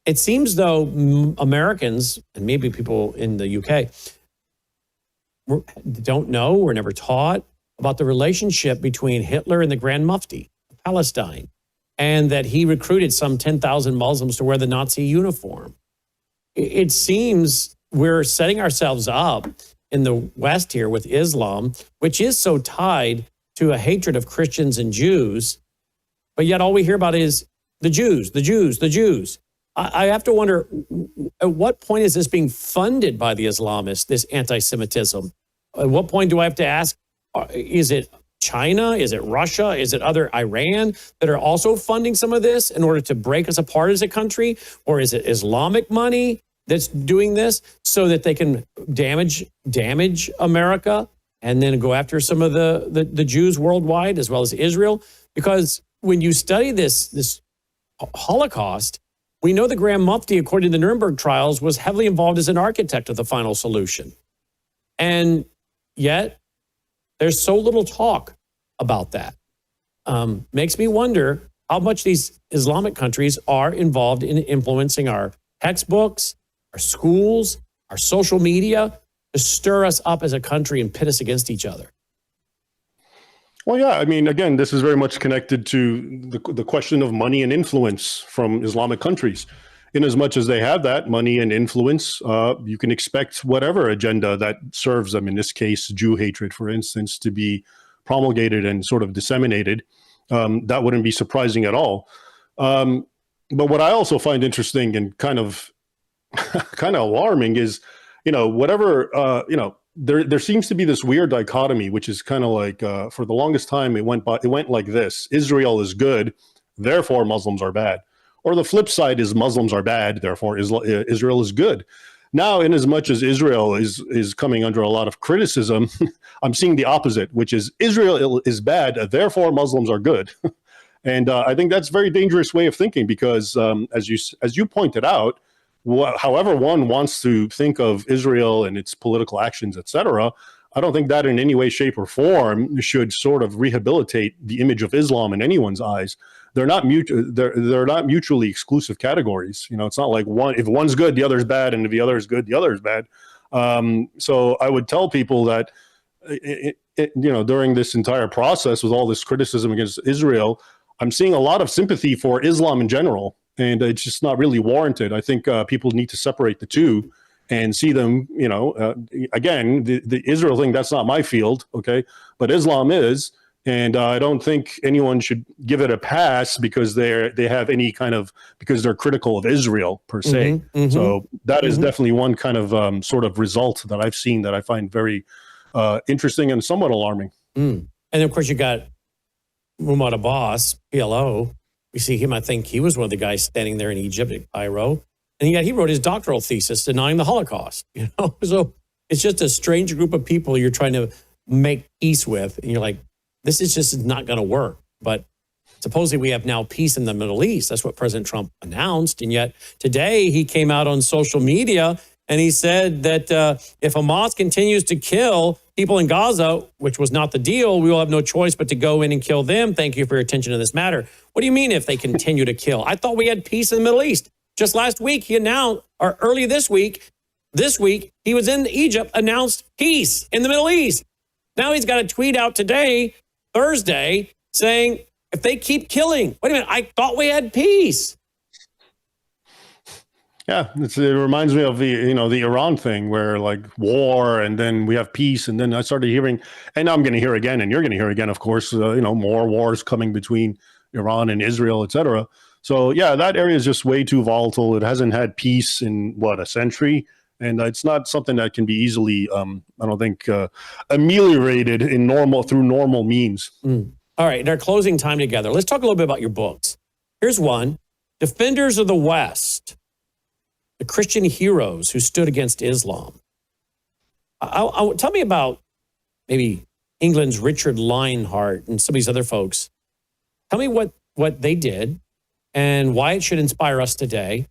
It seems though Americans, and maybe people in the UK, don't know, were never taught about the relationship between Hitler and the Grand Mufti of Palestine, and that he recruited some 10,000 Muslims to wear the Nazi uniform. It seems we're setting ourselves up in the West here with Islam, which is so tied to a hatred of Christians and Jews, but yet all we hear about is the Jews, the Jews, the Jews. I have to wonder, at what point is this being funded by the Islamists, this anti-Semitism? At what point do I have to ask, is it China? Is it Russia? Is it other Iran that are also funding some of this in order to break us apart as a country? Or is it Islamic money that's doing this so that they can damage America and then go after some of the Jews worldwide as well as Israel? Because when you study this Holocaust, we know the Grand Mufti, according to the Nuremberg trials, was heavily involved as an architect of the final solution. And yet, there's so little talk about that. Makes me wonder how much these Islamic countries are involved in influencing our textbooks, our schools, our social media, to stir us up as a country and pit us against each other. Well, yeah, I mean, again, this is very much connected to the question of money and influence from Islamic countries. In as much as they have that money and influence, you can expect whatever agenda that serves them, in this case, Jew hatred, for instance, to be promulgated and sort of disseminated. That wouldn't be surprising at all. But what I also find interesting and kind of alarming is, there seems to be this weird dichotomy, which is kind of like, for the longest time, it went like this: Israel is good, therefore Muslims are bad. Or the flip side is Muslims are bad, therefore Israel is good. Now, in as much as Israel is coming under a lot of criticism, I'm seeing the opposite, which is Israel is bad, therefore Muslims are good. And I think that's a very dangerous way of thinking because, as you pointed out, however one wants to think of Israel and its political actions, etc., I don't think that in any way, shape, or form should sort of rehabilitate the image of Islam in anyone's eyes. They're not mutually exclusive categories. It's not like if one's good, the other's bad, and if the other is good, the other is bad. So I would tell people that during this entire process with all this criticism against Israel, I'm seeing a lot of sympathy for Islam in general, and it's just not really warranted. I think people need to separate the two and see them, again, the Israel thing, that's not my field, okay? But Islam is, and I don't think anyone should give it a pass because because they're critical of Israel per se. Mm-hmm, mm-hmm, so that is definitely one kind of sort of result that I've seen that I find very interesting and somewhat alarming. And of course you got Mahmoud Abbas, PLO. We see him, I think he was one of the guys standing there in Egypt at Cairo. And yet he wrote his doctoral thesis denying the Holocaust. So it's just a strange group of people you're trying to make peace with. And you're like, this is just not going to work. But supposedly we have now peace in the Middle East. That's what President Trump announced. And yet today he came out on social media and he said that if Hamas continues to kill people in Gaza, which was not the deal, we will have no choice but to go in and kill them. Thank you for your attention to this matter. What do you mean if they continue to kill? I thought we had peace in the Middle East. Just last week, he announced, or early this week, he was in Egypt, announced peace in the Middle East. Now he's got a tweet out today, Thursday, saying, if they keep killing, wait a minute, I thought we had peace. Yeah, it reminds me of the Iran thing where like war and then we have peace. And then I started hearing, and now I'm going to hear again, and you're going to hear again, of course, more wars coming between Iran and Israel, et cetera. So, yeah, that area is just way too volatile. It hasn't had peace in, a century? And it's not something that can be easily, I don't think, ameliorated through normal means. All right, in our closing time together, let's talk a little bit about your books. Here's one, Defenders of the West, the Christian heroes who stood against Islam. Tell me about maybe England's Richard Lionheart and some of these other folks. Tell me what they did and why it should inspire us today.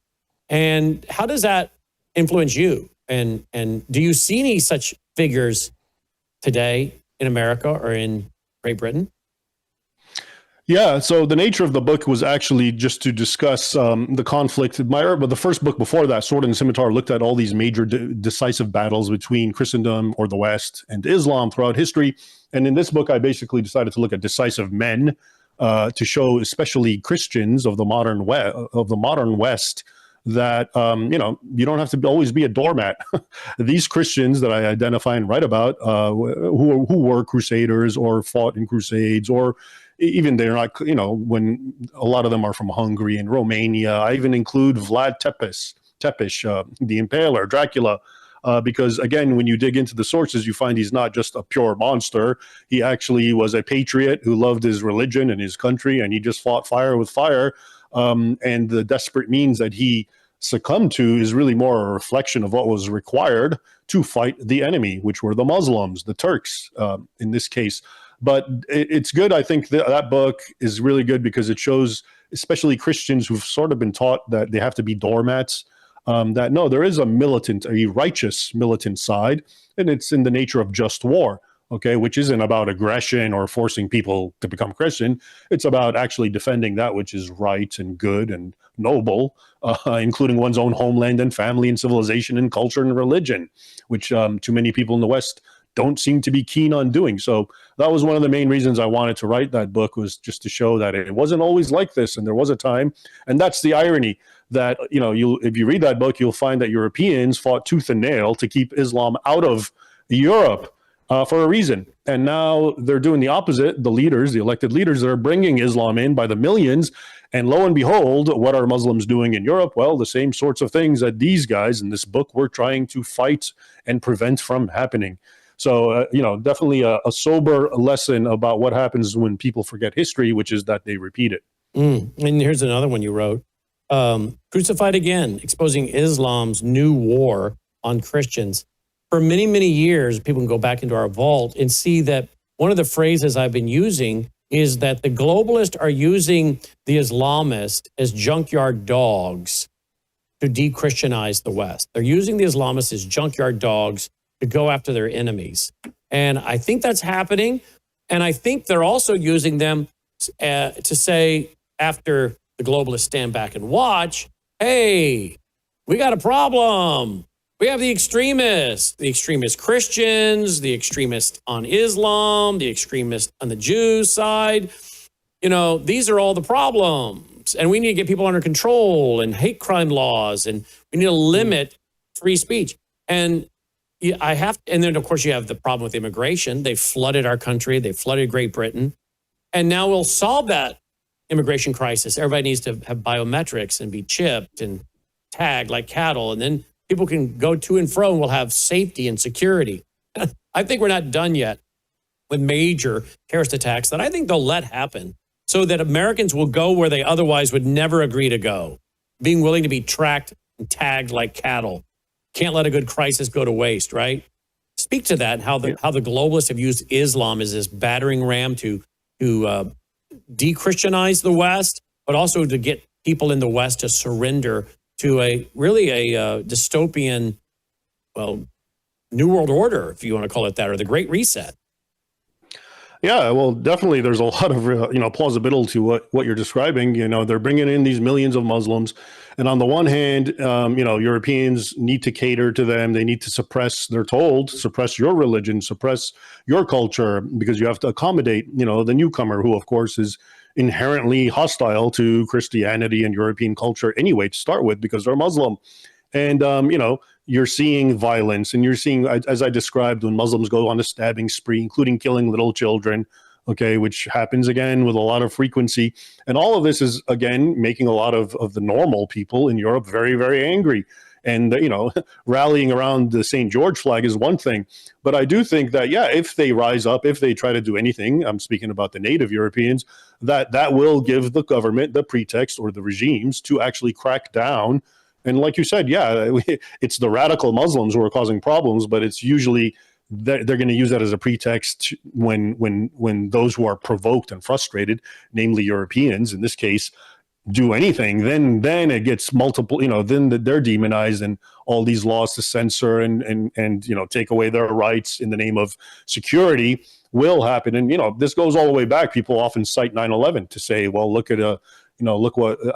And how does that influence you? And do you see any such figures today in America or in Great Britain? Yeah, so the nature of the book was actually just to discuss the conflict. The first book before that, Sword and Scimitar, looked at all these major decisive battles between Christendom or the West and Islam throughout history. And in this book, I basically decided to look at decisive men to show especially Christians of the modern West that, you don't have to always be a doormat. These Christians that I identify and write about, who were crusaders or fought in crusades, or even they're not, when a lot of them are from Hungary and Romania. I even include Vlad Tepes, the Impaler, Dracula, because again, when you dig into the sources, you find he's not just a pure monster. He actually was a patriot who loved his religion and his country, and he just fought fire with fire. And the desperate means that he succumbed to is really more a reflection of what was required to fight the enemy, which were the Muslims, the Turks, in this case. But it's good. I think that book is really good because it shows, especially Christians who've sort of been taught that they have to be doormats, that no, there is a righteous militant side, and it's in the nature of just war, okay, which isn't about aggression or forcing people to become Christian. It's about actually defending that which is right and good and noble, including one's own homeland and family and civilization and culture and religion, which too many people in the West don't seem to be keen on doing. So that was one of the main reasons I wanted to write that book, was just to show that it wasn't always like this, and there was a time. And that's the irony, that if you read that book, you'll find that Europeans fought tooth and nail to keep Islam out of Europe for a reason. And now they're doing the opposite. The elected leaders, are bringing Islam in by the millions. And lo and behold, what are Muslims doing in Europe? Well, the same sorts of things that these guys in this book were trying to fight and prevent from happening. So, definitely a sober lesson about what happens when people forget history, which is that they repeat it. And here's another one you wrote. Crucified Again, exposing Islam's new war on Christians. For many, many years, people can go back into our vault and see that one of the phrases I've been using is that the globalists are using the Islamists as junkyard dogs to de-Christianize the West. They're using the Islamists as junkyard dogs to go after their enemies. And I think that's happening. And I think they're also using them to say, after the globalists stand back and watch, hey, we got a problem. We have the extremist Christians, the extremists on Islam, the extremists on the Jews side. These are all the problems. And we need to get people under control, and hate crime laws, and we need to limit free speech. And and then of course you have the problem with immigration. They flooded our country. They flooded Great Britain. And now we'll solve that immigration crisis. Everybody needs to have biometrics and be chipped and tagged like cattle. And then people can go to and fro, and we'll have safety and security. I think we're not done yet with major terrorist attacks that I think they'll let happen, so that Americans will go where they otherwise would never agree to go, being willing to be tracked and tagged like cattle. Can't let a good crisis go to waste, right? Speak to that, how the globalists have used Islam as this battering ram to de-Christianize the West, but also to get people in the West to surrender to a dystopian, New World Order, if you want to call it that, or the Great Reset. Yeah, well, definitely there's a lot of, plausibility to what you're describing. They're bringing in these millions of Muslims. And on the one hand, Europeans need to cater to them. They need to they're told, suppress your religion, suppress your culture, because you have to accommodate, the newcomer, who, of course, is inherently hostile to Christianity and European culture anyway, to start with, because they're Muslim. And, you're seeing violence, and you're seeing, as I described, when Muslims go on a stabbing spree, including killing little children, okay, which happens again with a lot of frequency. And all of this is, again, making a lot of the normal people in Europe very, very angry. And, rallying around the St. George flag is one thing. But I do think that, if they rise up, if they try to do anything, I'm speaking about the native Europeans, that will give the government the pretext, or the regimes, to actually crack down. And like you said, it's the radical Muslims who are causing problems, but it's usually they're going to use that as a pretext when those who are provoked and frustrated, namely Europeans in this case, do anything. Then it gets multiple. Then they're demonized, and all these laws to censor and take away their rights in the name of security will happen. And this goes all the way back. People often cite 9/11 to say, well, look at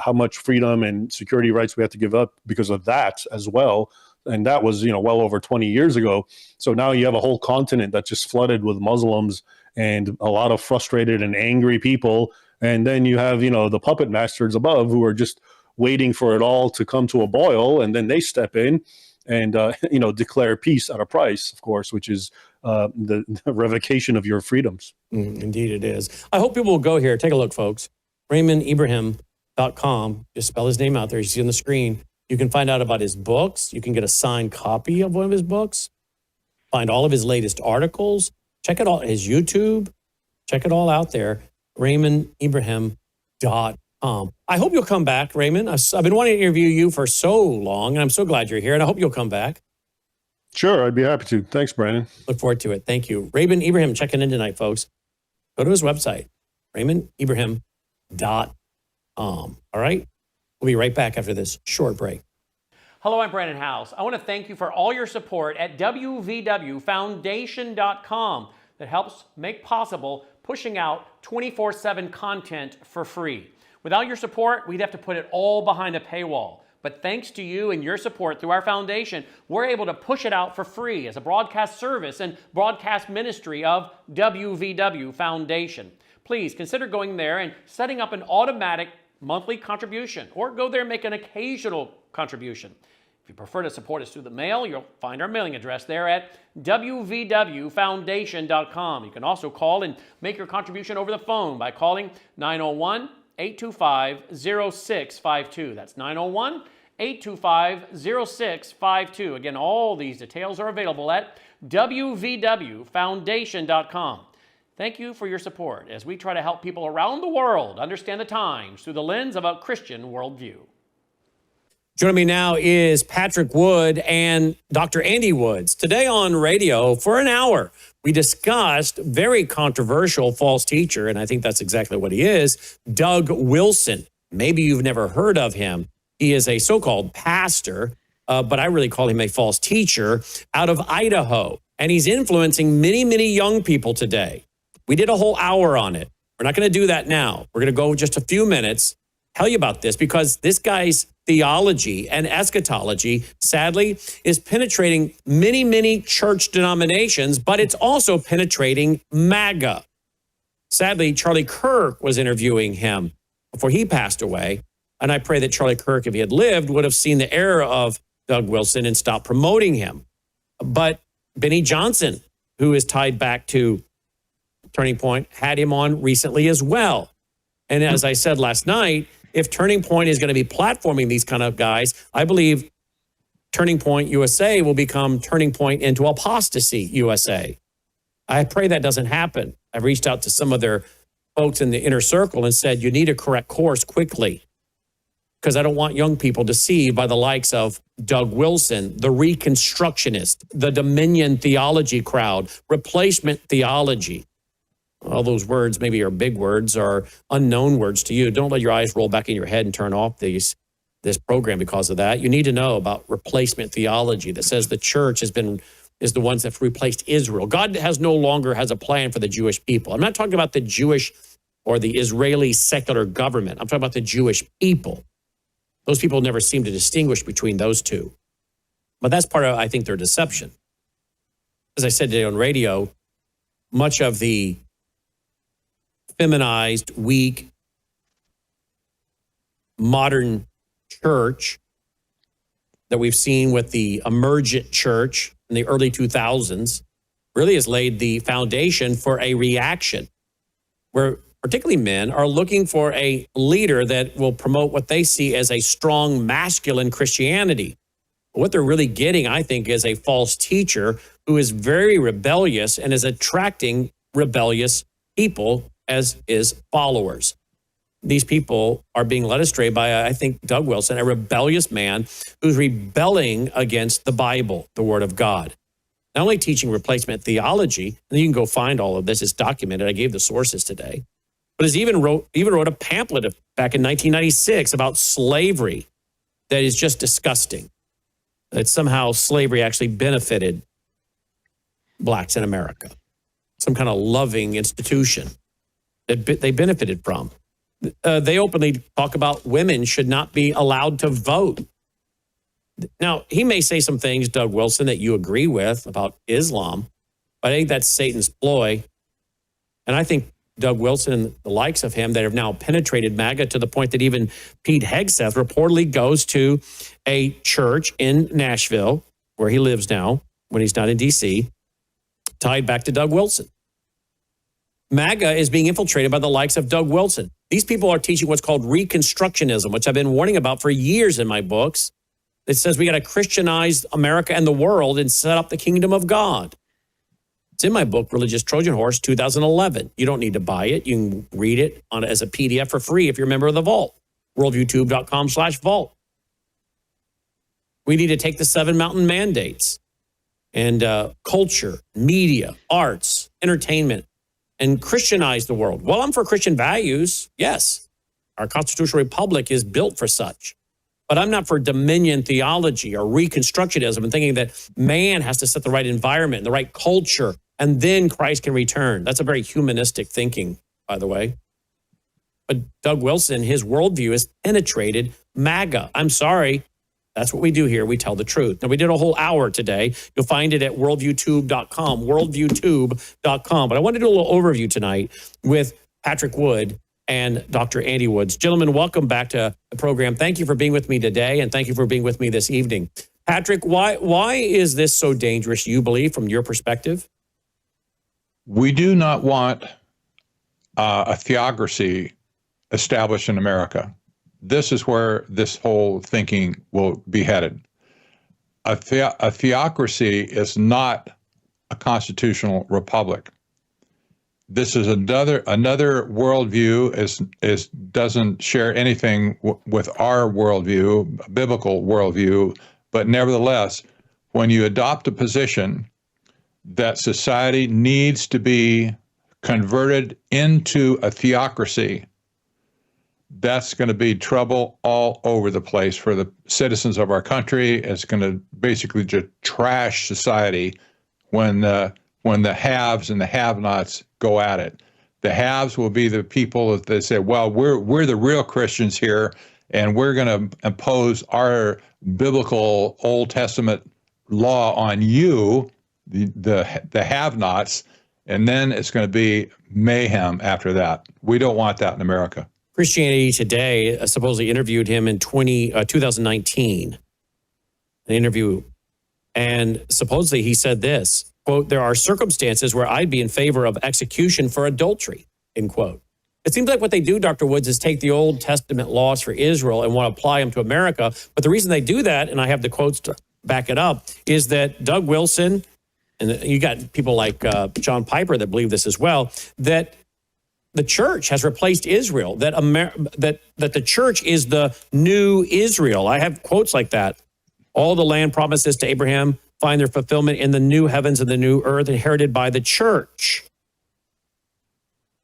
how much freedom and security rights we have to give up because of that as well. And that was, well over 20 years ago. So now you have a whole continent that's just flooded with Muslims and a lot of frustrated and angry people. And then you have, the puppet masters above who are just waiting for it all to come to a boil, and then they step in and declare peace at a price, of course, which is the revocation of your freedoms. Indeed it is. I hope people will go here. Take a look, folks. RaymondIbrahim.com. Just spell his name out there. You see on the screen. You can find out about his books. You can get a signed copy of one of his books. Find all of his latest articles. Check it all. His YouTube. Check it all out there. RaymondIbrahim.com. I hope you'll come back, Raymond. I've been wanting to interview you for so long, and I'm so glad you're here, and I hope you'll come back. Sure, I'd be happy to. Thanks, Brannon. Look forward to it. Thank you. Raymond Ibrahim checking in tonight, folks. Go to his website, RaymondIbrahim.com. All right? We'll be right back after this short break. Hello, I'm Brannon Howse. I want to thank you for all your support at wvwfoundation.com that helps make possible pushing out 24/7 content for free. Without your support, we'd have to put it all behind a paywall. But thanks to you and your support through our foundation, we're able to push it out for free as a broadcast service and broadcast ministry of WVW Foundation. Please consider going there and setting up an automatic monthly contribution, or go there and make an occasional contribution. If you prefer to support us through the mail, you'll find our mailing address there at wvwfoundation.com. You can also call and make your contribution over the phone by calling 901-825-0652. That's 901-825-0652. Again, all these details are available at wvwfoundation.com. Thank you for your support as we try to help people around the world understand the times through the lens of a Christian worldview. Joining me now is Patrick Wood and Dr. Andy Woods. Today on radio for an hour, we discussed very controversial false teacher, and I think that's exactly what he is, Doug Wilson. Maybe you've never heard of him. He is a so-called pastor, but I really call him a false teacher out of Idaho, and he's influencing many, many young people today. We did a whole hour on it. We're not going to do that now. We're going to go just a few minutes, tell you about this, because this guy's theology and eschatology, sadly, is penetrating many, many church denominations, but it's also penetrating MAGA. Sadly, Charlie Kirk was interviewing him before he passed away, and I pray that Charlie Kirk, if he had lived, would have seen the error of Doug Wilson and stopped promoting him. But Benny Johnson, who is tied back to Turning Point, had him on recently as well. And as I said last night, if Turning Point is going to be platforming these kind of guys, I believe Turning Point USA will become Turning Point into Apostasy USA. I pray that doesn't happen. I've reached out to some of their folks in the inner circle and said, you need to correct course quickly, because I don't want young people deceived by the likes of Doug Wilson, the Reconstructionist, the Dominion theology crowd, replacement theology. All those words maybe are big words or unknown words to you. Don't let your eyes roll back in your head and turn off this program because of that. You need to know about replacement theology that says the church is the ones that have replaced Israel. God no longer has a plan for the Jewish people. I'm not talking about the Jewish or the Israeli secular government. I'm talking about the Jewish people. Those people never seem to distinguish between those two. But that's part of, I think, their deception. As I said today on radio, much of the feminized, weak, modern church that we've seen with the emergent church in the early 2000s really has laid the foundation for a reaction where particularly men are looking for a leader that will promote what they see as a strong masculine Christianity. What they're really getting, I think, is a false teacher who is very rebellious and is attracting rebellious people as his followers. These people are being led astray by, I think, Doug Wilson, a rebellious man who's rebelling against the Bible, the Word of God. Not only teaching replacement theology, and you can go find all of this, it's documented, I gave the sources today, but he even wrote a pamphlet back in 1996 about slavery that is just disgusting. That somehow slavery actually benefited blacks in America. Some kind of loving institution that they benefited from. They openly talk about women should not be allowed to vote. Now, he may say some things, Doug Wilson, that you agree with about Islam, but I think that's Satan's ploy. And I think Doug Wilson and the likes of him that have now penetrated MAGA to the point that even Pete Hegseth reportedly goes to a church in Nashville, where he lives now when he's not in D.C., tied back to Doug Wilson. MAGA is being infiltrated by the likes of Doug Wilson. These people are teaching what's called Reconstructionism, which I've been warning about for years in my books. It says we got to Christianize America and the world and set up the kingdom of God. It's in my book, Religious Trojan Horse, 2011. You don't need to buy it. You can read it as a PDF for free if you're a member of the Vault, worldviewtube.com/vault. We need to take the 7 mountain mandates and culture, media, arts, entertainment, and Christianize the world. Well, I'm for Christian values. Yes, our constitutional republic is built for such. But I'm not for dominion theology or Reconstructionism and thinking that man has to set the right environment, the right culture, and then Christ can return. That's a very humanistic thinking, by the way. But Doug Wilson, his worldview has penetrated MAGA. I'm sorry. That's what we do here. We tell the truth. Now, we did a whole hour today. You'll find it at worldviewtube.com, worldviewtube.com. But I want to do a little overview tonight with Patrick Wood and Dr. Andy Woods. Gentlemen, welcome back to the program. Thank you for being with me today, and thank you for being with me this evening. Patrick, why is this so dangerous, you believe, from your perspective? We do not want a theocracy established in America. This is where this whole thinking will be headed. A theocracy is not a constitutional republic. This is another worldview, is doesn't share anything with our worldview, biblical worldview, but nevertheless, when you adopt a position that society needs to be converted into a theocracy, that's going to be trouble all over the place for the citizens of our country. It's going to basically just trash society when the haves and the have-nots go at it. The haves will be the people that say, well, we're the real Christians here, and we're going to impose our biblical Old Testament law on you, the have-nots, and then it's going to be mayhem after that. We don't want that in America. Christianity Today supposedly interviewed him in 2019, an interview, and supposedly he said this, quote, "There are circumstances where I'd be in favor of execution for adultery," end quote. It seems like what they do, Dr. Woods, is take the Old Testament laws for Israel and want to apply them to America. But the reason they do that, and I have the quotes to back it up, is that Doug Wilson, and you got people like John Piper that believe this as well, that the church has replaced Israel, that the church is the new Israel. I have quotes like that. All the land promises to Abraham find their fulfillment in the new heavens and the new earth inherited by the church.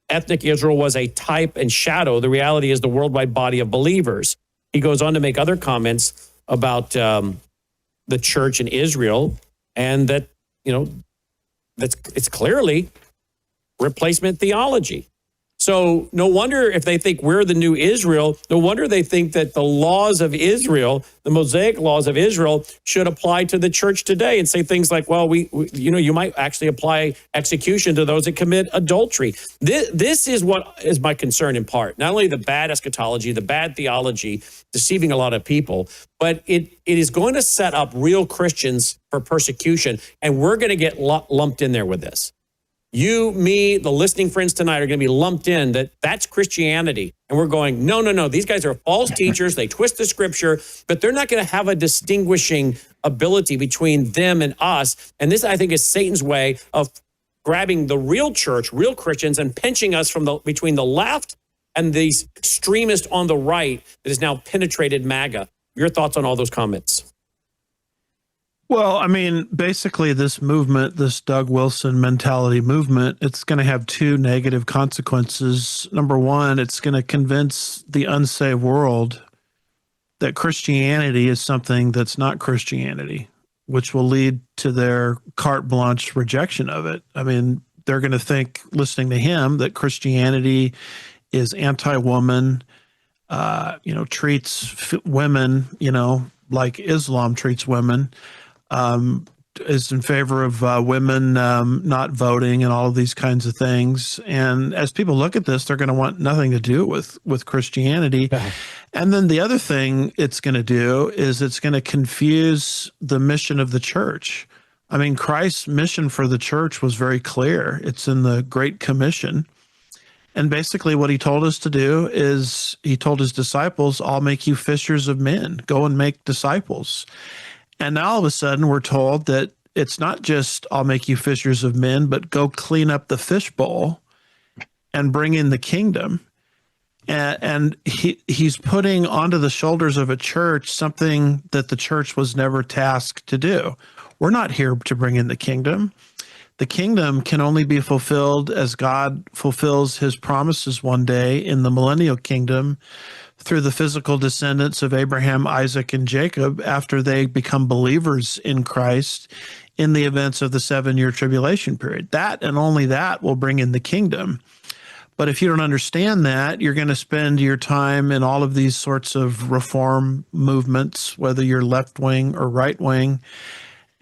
Ethnic Israel was a type and shadow. The reality is the worldwide body of believers. He goes on to make other comments about the church in Israel, and that, it's clearly replacement theology. So no wonder if they think we're the new Israel, no wonder they think that the laws of Israel, the Mosaic laws of Israel, should apply to the church today and say things like, well, you might actually apply execution to those that commit adultery. This is what is my concern in part. Not only the bad eschatology, the bad theology, deceiving a lot of people, but it is going to set up real Christians for persecution, and we're going to get lumped in there with this. You, me, the listening friends tonight are going to be lumped in that's Christianity. And we're going, no. These guys are false teachers. They twist the scripture, but they're not going to have a distinguishing ability between them and us. And this, I think, is Satan's way of grabbing the real church, real Christians, and pinching us from between the left and these extremists on the right that has now penetrated MAGA. Your thoughts on all those comments? Well, I mean, basically this movement, this Doug Wilson mentality movement, it's going to have two negative consequences. Number one, it's going to convince the unsaved world that Christianity is something that's not Christianity, which will lead to their carte blanche rejection of it. I mean, they're going to think, listening to him, that Christianity is anti-woman, treats women, like Islam treats women. is in favor of women not voting and all of these kinds of things. And as people look at this, they're going to want nothing to do with Christianity. Yeah. And then the other thing it's going to do is it's going to confuse the mission of the church. I mean, Christ's mission for the church was very clear. It's in the Great Commission. And basically what he told us to do is he told his disciples, I'll make you fishers of men. Go and make disciples. And now all of a sudden we're told that it's not just I'll make you fishers of men, but go clean up the fishbowl and bring in the kingdom. And he's putting onto the shoulders of a church something that the church was never tasked to do. We're not here to bring in the kingdom. The kingdom can only be fulfilled as God fulfills his promises one day in the millennial kingdom through the physical descendants of Abraham, Isaac, and Jacob after they become believers in Christ in the events of the 7-year tribulation period. That and only that will bring in the kingdom. But if you don't understand that, you're going to spend your time in all of these sorts of reform movements, whether you're left-wing or right-wing,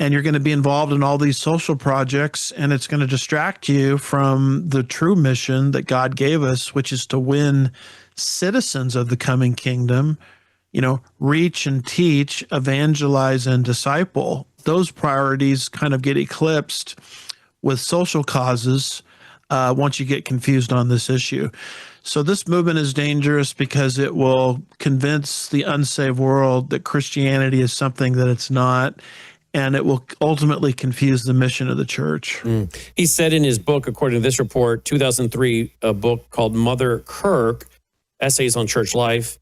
and you're going to be involved in all these social projects, and it's going to distract you from the true mission that God gave us, which is to win citizens of the coming kingdom, reach and teach, evangelize, and disciple. Those priorities kind of get eclipsed with social causes once you get confused on this issue. So this movement is dangerous because it will convince the unsaved world that Christianity is something that it's not, and it will ultimately confuse the mission of the church. He said in his book, according to this report, 2003, a book called Mother Kirk, Essays on Church Life,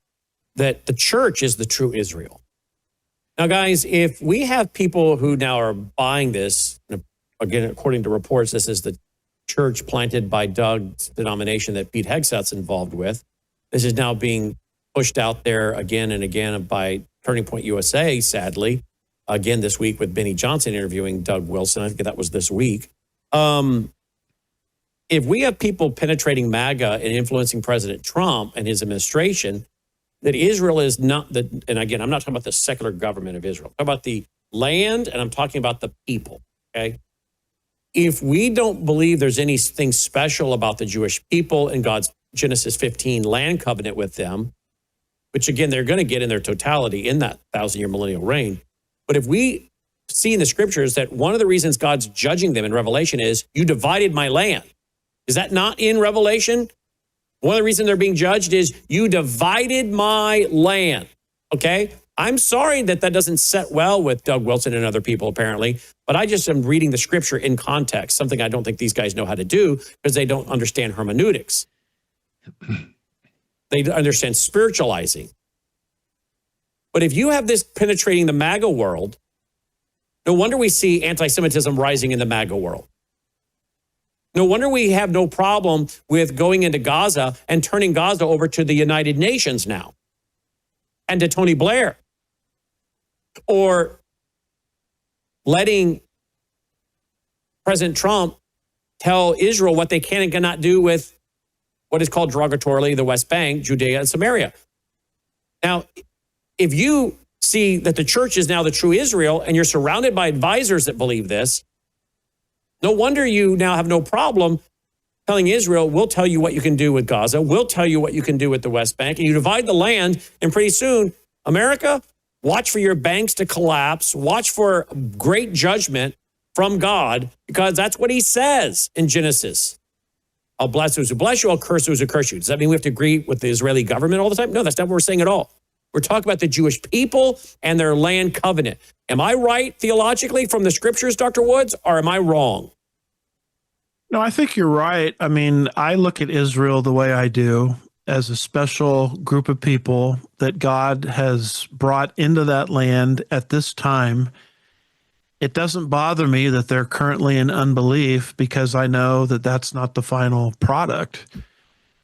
that the church is the true Israel. Now, guys, if we have people who now are buying this, again, according to reports, this is the church planted by Doug's denomination that Pete Hegseth's involved with. This is now being pushed out there again and again by Turning Point USA, sadly. Again, this week with Benny Johnson interviewing Doug Wilson. I think that was this week. If we have people penetrating MAGA and influencing President Trump and his administration, that Israel is not the, and again, I'm not talking about the secular government of Israel. I'm talking about the land, and I'm talking about the people, okay? If we don't believe there's anything special about the Jewish people and God's Genesis 15 land covenant with them, which again, they're going to get in their totality in that 1,000-year millennial reign. But if we see in the scriptures that one of the reasons God's judging them in Revelation is you divided my land. Is that not in Revelation? One of the reasons they're being judged is you divided my land. Okay? I'm sorry that doesn't set well with Doug Wilson and other people, apparently, but I just am reading the scripture in context, something I don't think these guys know how to do because they don't understand hermeneutics. They understand spiritualizing. But if you have this penetrating the MAGA world, no wonder we see anti-Semitism rising in the MAGA world. No wonder we have no problem with going into Gaza and turning Gaza over to the United Nations now and to Tony Blair, or letting President Trump tell Israel what they can and cannot do with what is called derogatorily the West Bank, Judea, and Samaria. Now, if you see that the church is now the true Israel and you're surrounded by advisors that believe this, no wonder you now have no problem telling Israel, we'll tell you what you can do with Gaza, we'll tell you what you can do with the West Bank, and you divide the land, and pretty soon, America, watch for your banks to collapse, watch for great judgment from God, because that's what he says in Genesis. I'll bless those who bless you, I'll curse those who curse you. Does that mean we have to agree with the Israeli government all the time? No, that's not what we're saying at all. We're talking about the Jewish people and their land covenant. Am I right theologically from the scriptures, Dr. Woods, or am I wrong? No, I think you're right. I mean, I look at Israel the way I do, as a special group of people that God has brought into that land at this time. It doesn't bother me that they're currently in unbelief because I know that that's not the final product.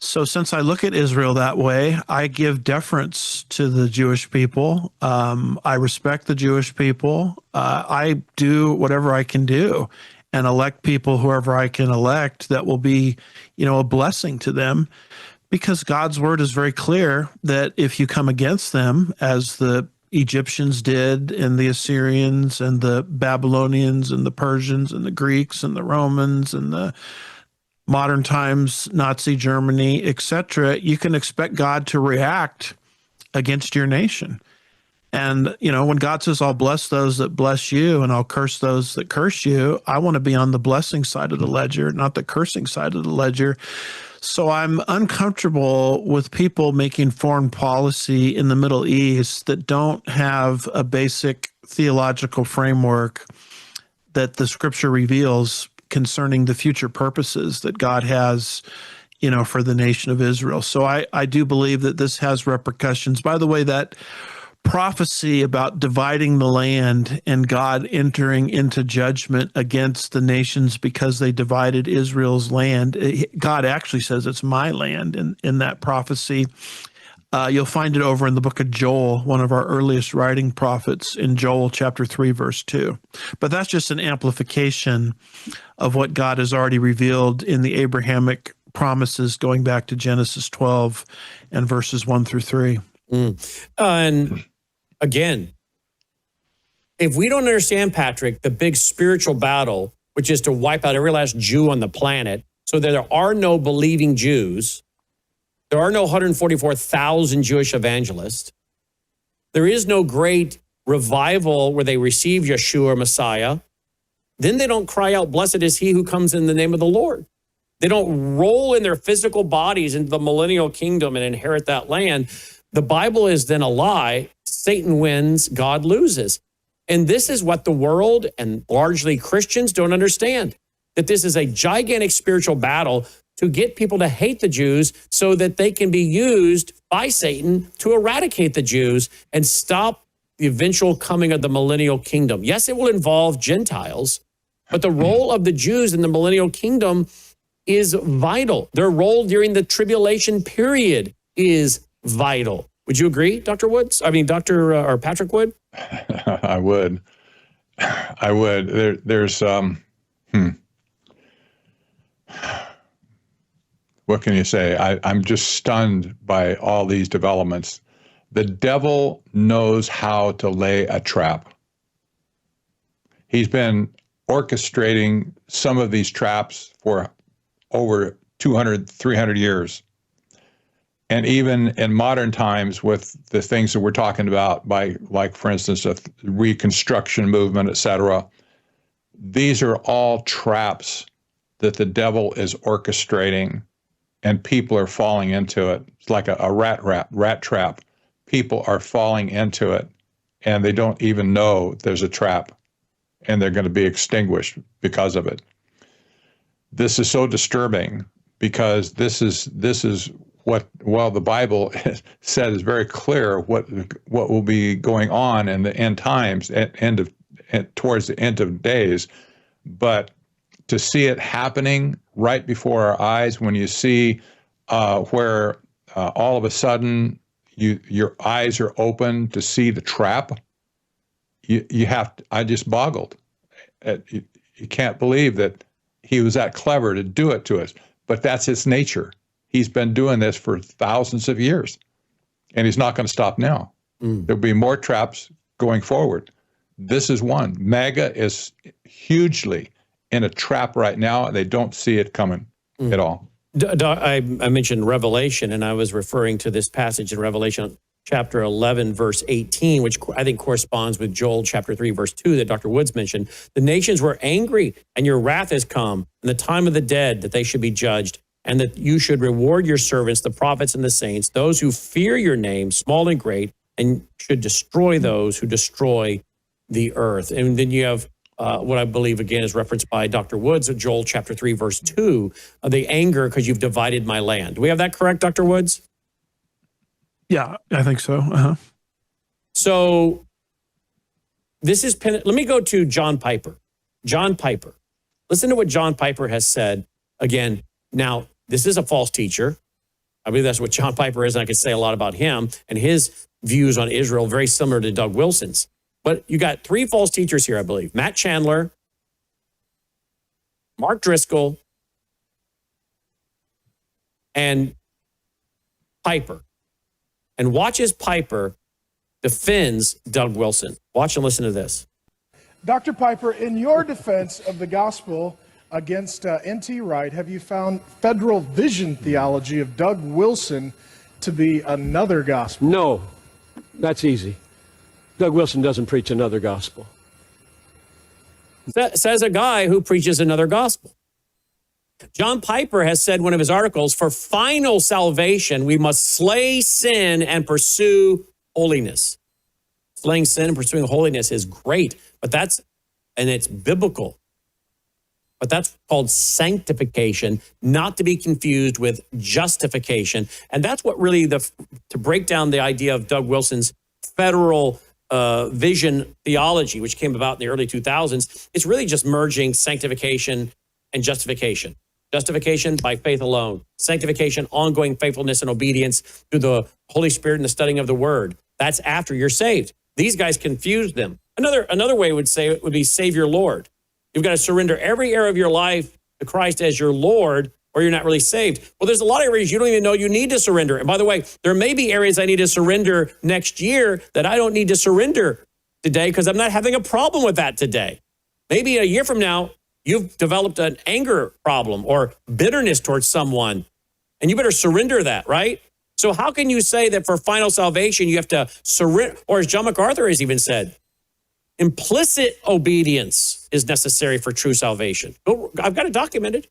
So since I look at Israel that way, I give deference to the Jewish people. I respect the Jewish people. I do whatever I can do and elect people, whoever I can elect, that will be, a blessing to them, because God's word is very clear that if you come against them, as the Egyptians did, and the Assyrians and the Babylonians and the Persians and the Greeks and the Romans and the modern times Nazi Germany, etc., you can expect God to react against your nation. And, when God says, I'll bless those that bless you and I'll curse those that curse you, I want to be on the blessing side of the ledger, not the cursing side of the ledger. So I'm uncomfortable with people making foreign policy in the Middle East that don't have a basic theological framework that the scripture reveals concerning the future purposes that God has, for the nation of Israel. So I do believe that this has repercussions. By the way, that prophecy about dividing the land and God entering into judgment against the nations because they divided Israel's land, God actually says it's my land in that prophecy. You'll find it over in the book of Joel, one of our earliest writing prophets, in Joel chapter 3, verse 2. But that's just an amplification of what God has already revealed in the Abrahamic promises going back to Genesis 12 and verses 1 through 3. And again, if we don't understand, Patrick, the big spiritual battle, which is to wipe out every last Jew on the planet so that there are no believing Jews, there are no 144,000 Jewish evangelists, there is no great revival where they receive Yeshua, Messiah, then they don't cry out, blessed is he who comes in the name of the Lord. They don't roll in their physical bodies into the millennial kingdom and inherit that land. The Bible is then a lie. Satan wins, God loses. And this is what the world and largely Christians don't understand, that this is a gigantic spiritual battle to get people to hate the Jews so that they can be used by Satan to eradicate the Jews and stop the eventual coming of the millennial kingdom. Yes, it will involve Gentiles, but the role of the Jews in the millennial kingdom is vital. Their role during the tribulation period is vital. Would you agree, Dr. Woods? I mean, or Patrick Wood? I would. There's what can you say? I'm just stunned by all these developments. The devil knows how to lay a trap. He's been orchestrating some of these traps for over 200, 300 years. And even in modern times with the things that we're talking about, like, for instance, a reconstruction movement, et cetera, these are all traps that the devil is orchestrating, and people are falling into it. It's like a rat trap. People are falling into it, and they don't even know there's a trap, and they're going to be extinguished because of it. This is so disturbing because this is what, well, the Bible said is very clear what will be going on in the end times, towards the end of days. But to see it happening right before our eyes, when you see where all of a sudden your eyes are open to see the trap, you have to, I just boggled. You can't believe that he was that clever to do it to us, but that's his nature. He's been doing this for thousands of years, and he's not going to stop now. There'll be more traps going forward. This is one. MAGA is hugely in a trap right now, and they don't see it coming at all. I mentioned Revelation, and I was referring to this passage in Revelation chapter 11, verse 18, which I think corresponds with Joel chapter 3, verse 2 that Dr. Woods mentioned. The nations were angry, and your wrath has come, and the time of the dead that they should be judged, and that you should reward your servants, the prophets and the saints, those who fear your name, small and great, and should destroy those who destroy the earth. And then you have what I believe, again, is referenced by Dr. Woods of Joel chapter 3, verse 2, the anger because you've divided my land. Do we have that correct, Dr. Woods? Yeah, I think so. So this is, let me go to John Piper. John Piper. Listen to what John Piper has said. Again, now, this is a false teacher. I believe that's what John Piper is, and I could say a lot about him and his views on Israel, very similar to Doug Wilson's. But you got three false teachers here, I believe. Matt Chandler, Mark Driscoll, and Piper. And watch as Piper defends Doug Wilson. Watch and listen to this. Dr. Piper, in your defense of the gospel against N.T. Wright, have you found federal vision theology of Doug Wilson to be another gospel? No, that's easy. Doug Wilson doesn't preach another gospel. Says a guy who preaches another gospel. John Piper has said in one of his articles, for final salvation, we must slay sin and pursue holiness. Slaying sin and pursuing holiness is great, and it's biblical. But that's called sanctification, not to be confused with justification. And that's what really, to break down the idea of Doug Wilson's federal vision theology, which came about in the early 2000s, it's really just merging sanctification and justification. Justification by faith alone. Sanctification, ongoing faithfulness and obedience through the Holy Spirit and the studying of the Word. That's after you're saved. These guys confused them. Another way would say it would be save your Lord. You've got to surrender every area of your life to Christ as your Lord, or you're not really saved. Well, there's a lot of areas you don't even know you need to surrender. And by the way, there may be areas I need to surrender next year that I don't need to surrender today because I'm not having a problem with that today. Maybe a year from now, you've developed an anger problem or bitterness towards someone, and you better surrender that, right? So how can you say that for final salvation, you have to surrender, or as John MacArthur has even said, implicit obedience is necessary for true salvation. I've got it documented.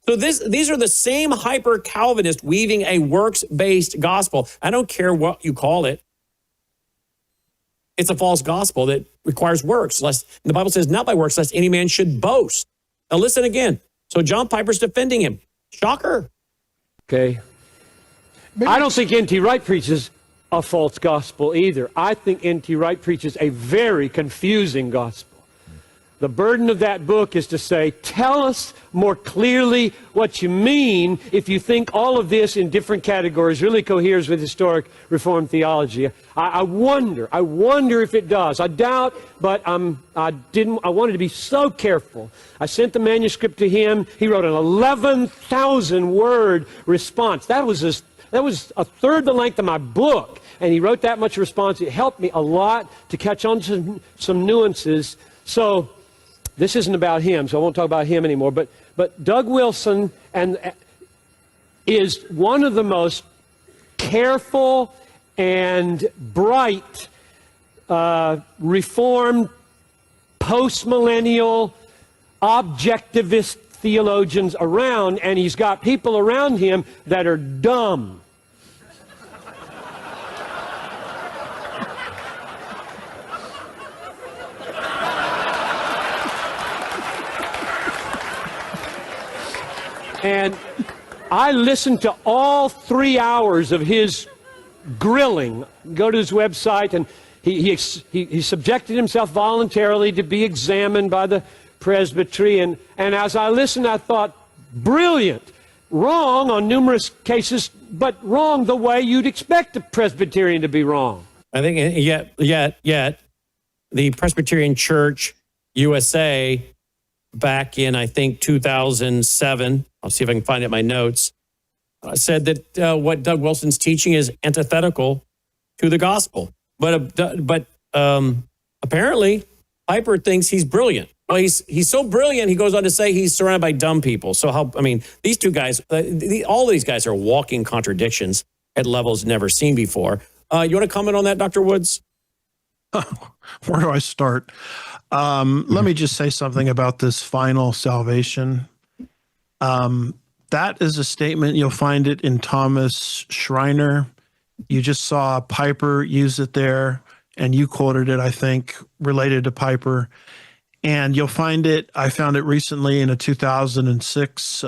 So these are the same hyper-Calvinist weaving a works-based gospel. I don't care what you call it. It's a false gospel that requires works. The Bible says, not by works, lest any man should boast. Now listen again. So John Piper's defending him. Shocker. Okay. I don't think N.T. Wright preaches a false gospel either. I think N.T. Wright preaches a very confusing gospel. The burden of that book is to say, tell us more clearly what you mean if you think all of this in different categories really coheres with historic Reformed theology. I wonder if it does. I doubt, but I wanted to be so careful. I sent the manuscript to him. He wrote an 11,000-word response. That was a third the length of my book, and he wrote that much response. It helped me a lot to catch on to some nuances. So this isn't about him, so I won't talk about him anymore. But Doug Wilson is one of the most careful and bright Reformed, post-millennial, objectivist theologians around, and he's got people around him that are dumb. And I listened to all 3 hours of his grilling. Go to his website, and he subjected himself voluntarily to be examined by the presbytery. And as I listened, I thought, brilliant. Wrong on numerous cases, but wrong the way you'd expect a Presbyterian to be wrong. I think yet the Presbyterian Church USA back in, I think, 2007, I'll see if I can find it in my notes, said that what Doug Wilson's teaching is antithetical to the gospel. But apparently, Piper thinks he's brilliant. Well, he's so brilliant, he goes on to say he's surrounded by dumb people. So these two guys, all these guys are walking contradictions at levels never seen before. You want to comment on that, Dr. Woods? Where do I start? Let me just say something about this final salvation. That is a statement. You'll find it in Thomas Schreiner. You just saw Piper use it there, and you quoted it, I think, related to Piper. And you'll find it, I found it recently in a 2006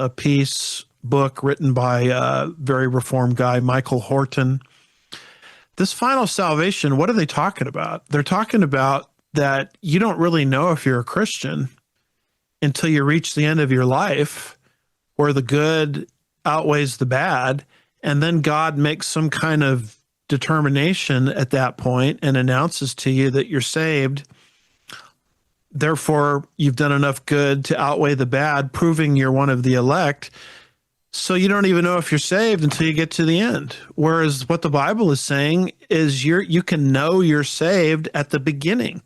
book written by a very Reformed guy, Michael Horton. This final salvation, what are they talking about? They're talking about that you don't really know if you're a Christian until you reach the end of your life, where the good outweighs the bad, and then God makes some kind of determination at that point and announces to you that you're saved. Therefore, you've done enough good to outweigh the bad, proving you're one of the elect. So you don't even know if you're saved until you get to the end. Whereas what the Bible is saying is you can know you're saved at the beginning.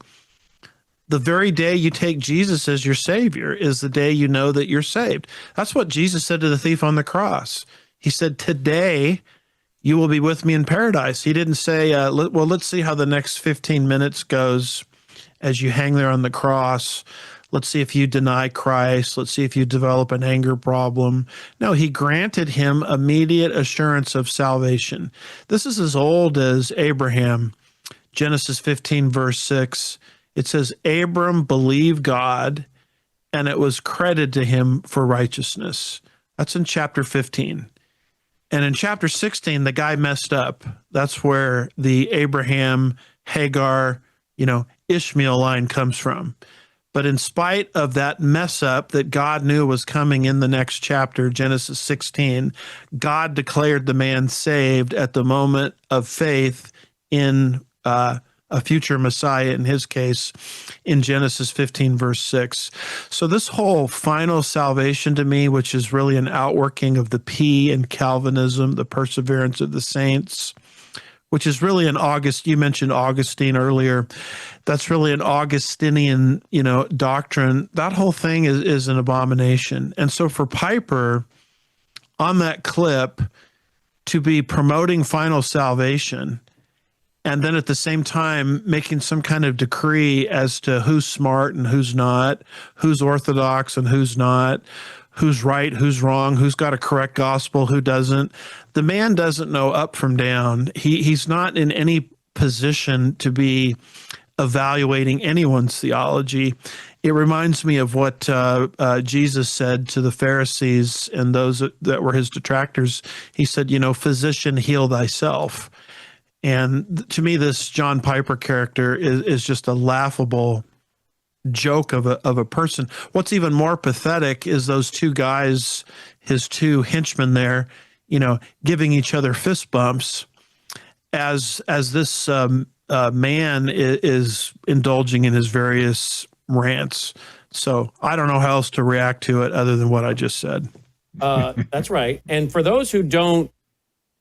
The very day you take Jesus as your Savior is the day you know that you're saved. That's what Jesus said to the thief on the cross. He said, today you will be with me in paradise. He didn't say, well, let's see how the next 15 minutes goes as you hang there on the cross. Let's see if you deny Christ. Let's see if you develop an anger problem. No, he granted him immediate assurance of salvation. This is as old as Abraham. Genesis 15, verse 6. It says, Abram believed God, and it was credited to him for righteousness. That's in chapter 15. And in chapter 16, the guy messed up. That's where the Abraham, Hagar, Ishmael line comes from. But in spite of that mess up that God knew was coming in the next chapter, Genesis 16, God declared the man saved at the moment of faith in a future Messiah, in his case, in Genesis 15, verse 6. So this whole final salvation to me, which is really an outworking of the P in Calvinism, the perseverance of the saints, which is really you mentioned Augustine earlier. That's really an Augustinian, doctrine. That whole thing is an abomination. And so for Piper, on that clip, to be promoting final salvation, and then at the same time making some kind of decree as to who's smart and who's not, who's orthodox and who's not, who's right, who's wrong, who's got a correct gospel, who doesn't. The man doesn't know up from down. He's not in any position to be evaluating anyone's theology. It reminds me of what Jesus said to the Pharisees and those that were his detractors. He said, physician, heal thyself. And to me, this John Piper character is just a laughable joke of a person. What's even more pathetic is those two guys, his two henchmen there, giving each other fist bumps as this man is indulging in his various rants. So I don't know how else to react to it other than what I just said. That's right. And for those who don't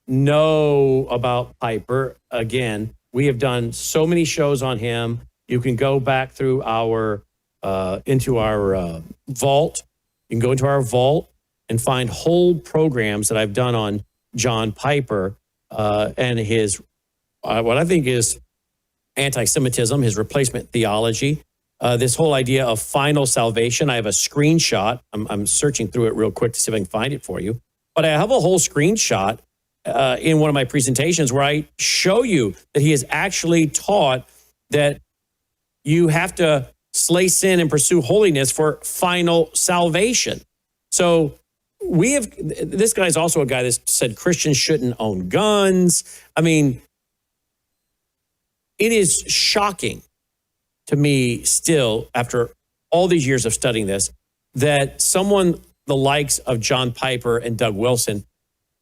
know about Piper, again, we have done so many shows on him. You can go back through into our vault. You can go into our vault and find whole programs that I've done on John Piper and his, what I think is anti-Semitism, his replacement theology, this whole idea of final salvation. I have a screenshot. I'm searching through it real quick to see if I can find it for you. But I have a whole screenshot in one of my presentations where I show you that he has actually taught that you have to slay sin and pursue holiness for final salvation. So this guy's also a guy that said Christians shouldn't own guns. I mean, it is shocking to me still, after all these years of studying this, that someone the likes of John Piper and Doug Wilson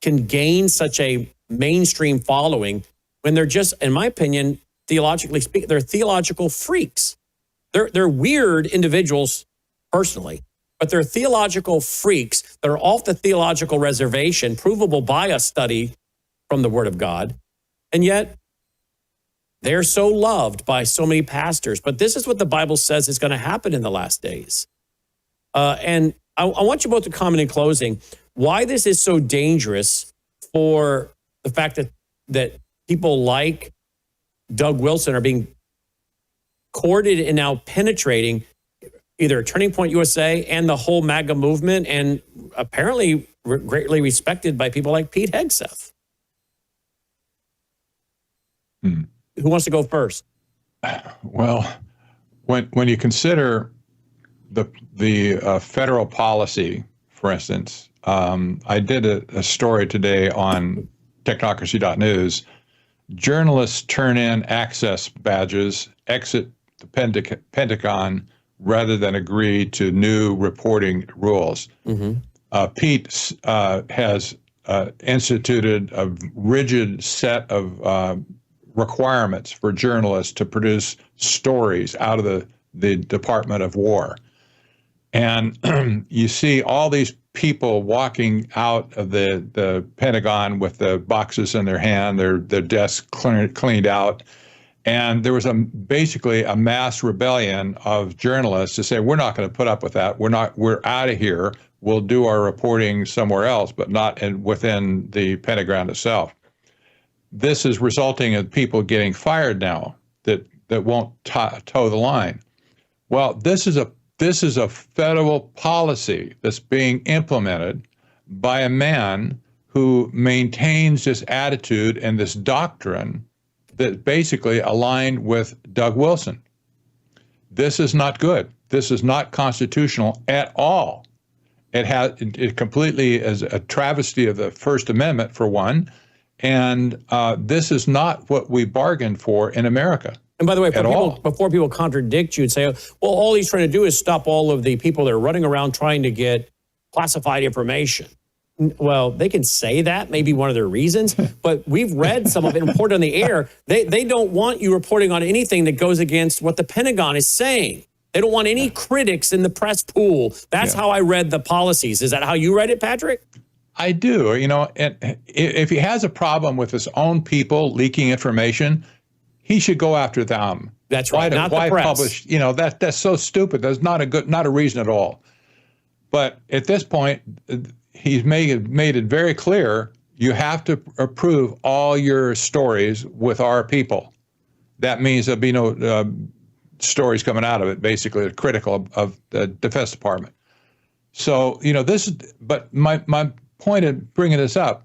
can gain such a mainstream following when they're just, in my opinion, theologically speaking, they're theological freaks. They're weird individuals personally, but they're theological freaks that are off the theological reservation, provable by a study from the Word of God. And yet they're so loved by so many pastors. But this is what the Bible says is going to happen in the last days. And I want you both to comment in closing why this is so dangerous for the fact that people like Doug Wilson are being courted and now penetrating either Turning Point USA and the whole MAGA movement, and apparently greatly respected by people like Pete Hegseth. Who wants to go first? Well, when you consider the federal policy, for instance, I did a story today on technocracy.news. Journalists turn in access badges, exit the Pentagon, rather than agree to new reporting rules. Pete has instituted a rigid set of requirements for journalists to produce stories out of the Department of War. And you see all these people walking out of the Pentagon with the boxes in their hand, their desks cleaned out. And there was basically a mass rebellion of journalists to say, we're not going to put up with that. We're out of here. We'll do our reporting somewhere else, but not within the Pentagon itself. This is resulting in people getting fired now that won't toe the line. Well, this is a federal policy that's being implemented by a man who maintains this attitude and this doctrine that basically aligned with Doug Wilson. This is not good. This is not constitutional at all. It completely is a travesty of the First Amendment, for one, and this is not what we bargained for in America. And by the way, before people contradict you and say, well, all he's trying to do is stop all of the people that are running around trying to get classified information. Well, they can say that, maybe one of their reasons, but we've read some of it reported on the air. They don't want you reporting on anything that goes against what the Pentagon is saying. They don't want any critics in the press pool. That's how I read the policies. Is that how you read it, Patrick? I do. And if he has a problem with his own people leaking information, he should go after them. That's right. Why publish? That's so stupid. That's not a reason at all. But at this point, he's made it very clear you have to approve all your stories with our people. That means there'll be no stories coming out of it, basically critical of the Defense Department. So, but my point in bringing this up,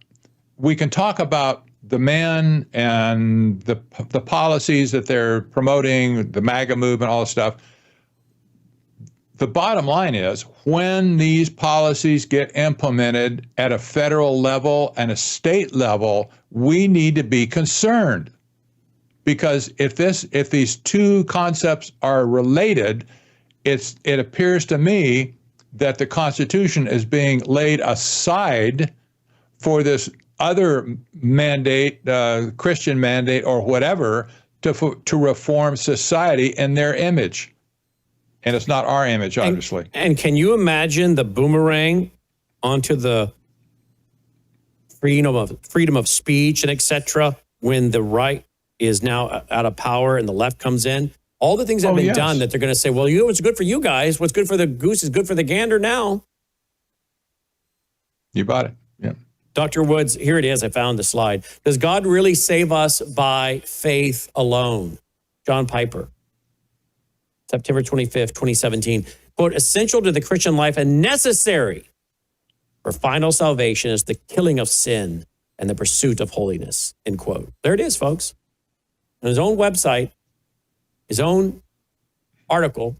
we can talk about the man and the policies that they're promoting, the MAGA movement, all this stuff. The bottom line is, when these policies get implemented at a federal level and a state level, we need to be concerned. Because if these two concepts are related, it appears to me that the Constitution is being laid aside for this other mandate, Christian mandate or whatever, to reform society in their image. And it's not our image, obviously. And can you imagine the boomerang onto the freedom of speech and et cetera when the right is now out of power and the left comes in? All the things that have been done that they're going to say, well, what's good for you guys, what's good for the goose is good for the gander now. You bought it. Yeah. Dr. Woods, here it is. I found the slide. Does God really save us by faith alone? John Piper, September 25th, 2017. Quote, essential to the Christian life and necessary for final salvation is the killing of sin and the pursuit of holiness, end quote. There it is, folks. On his own website, his own article,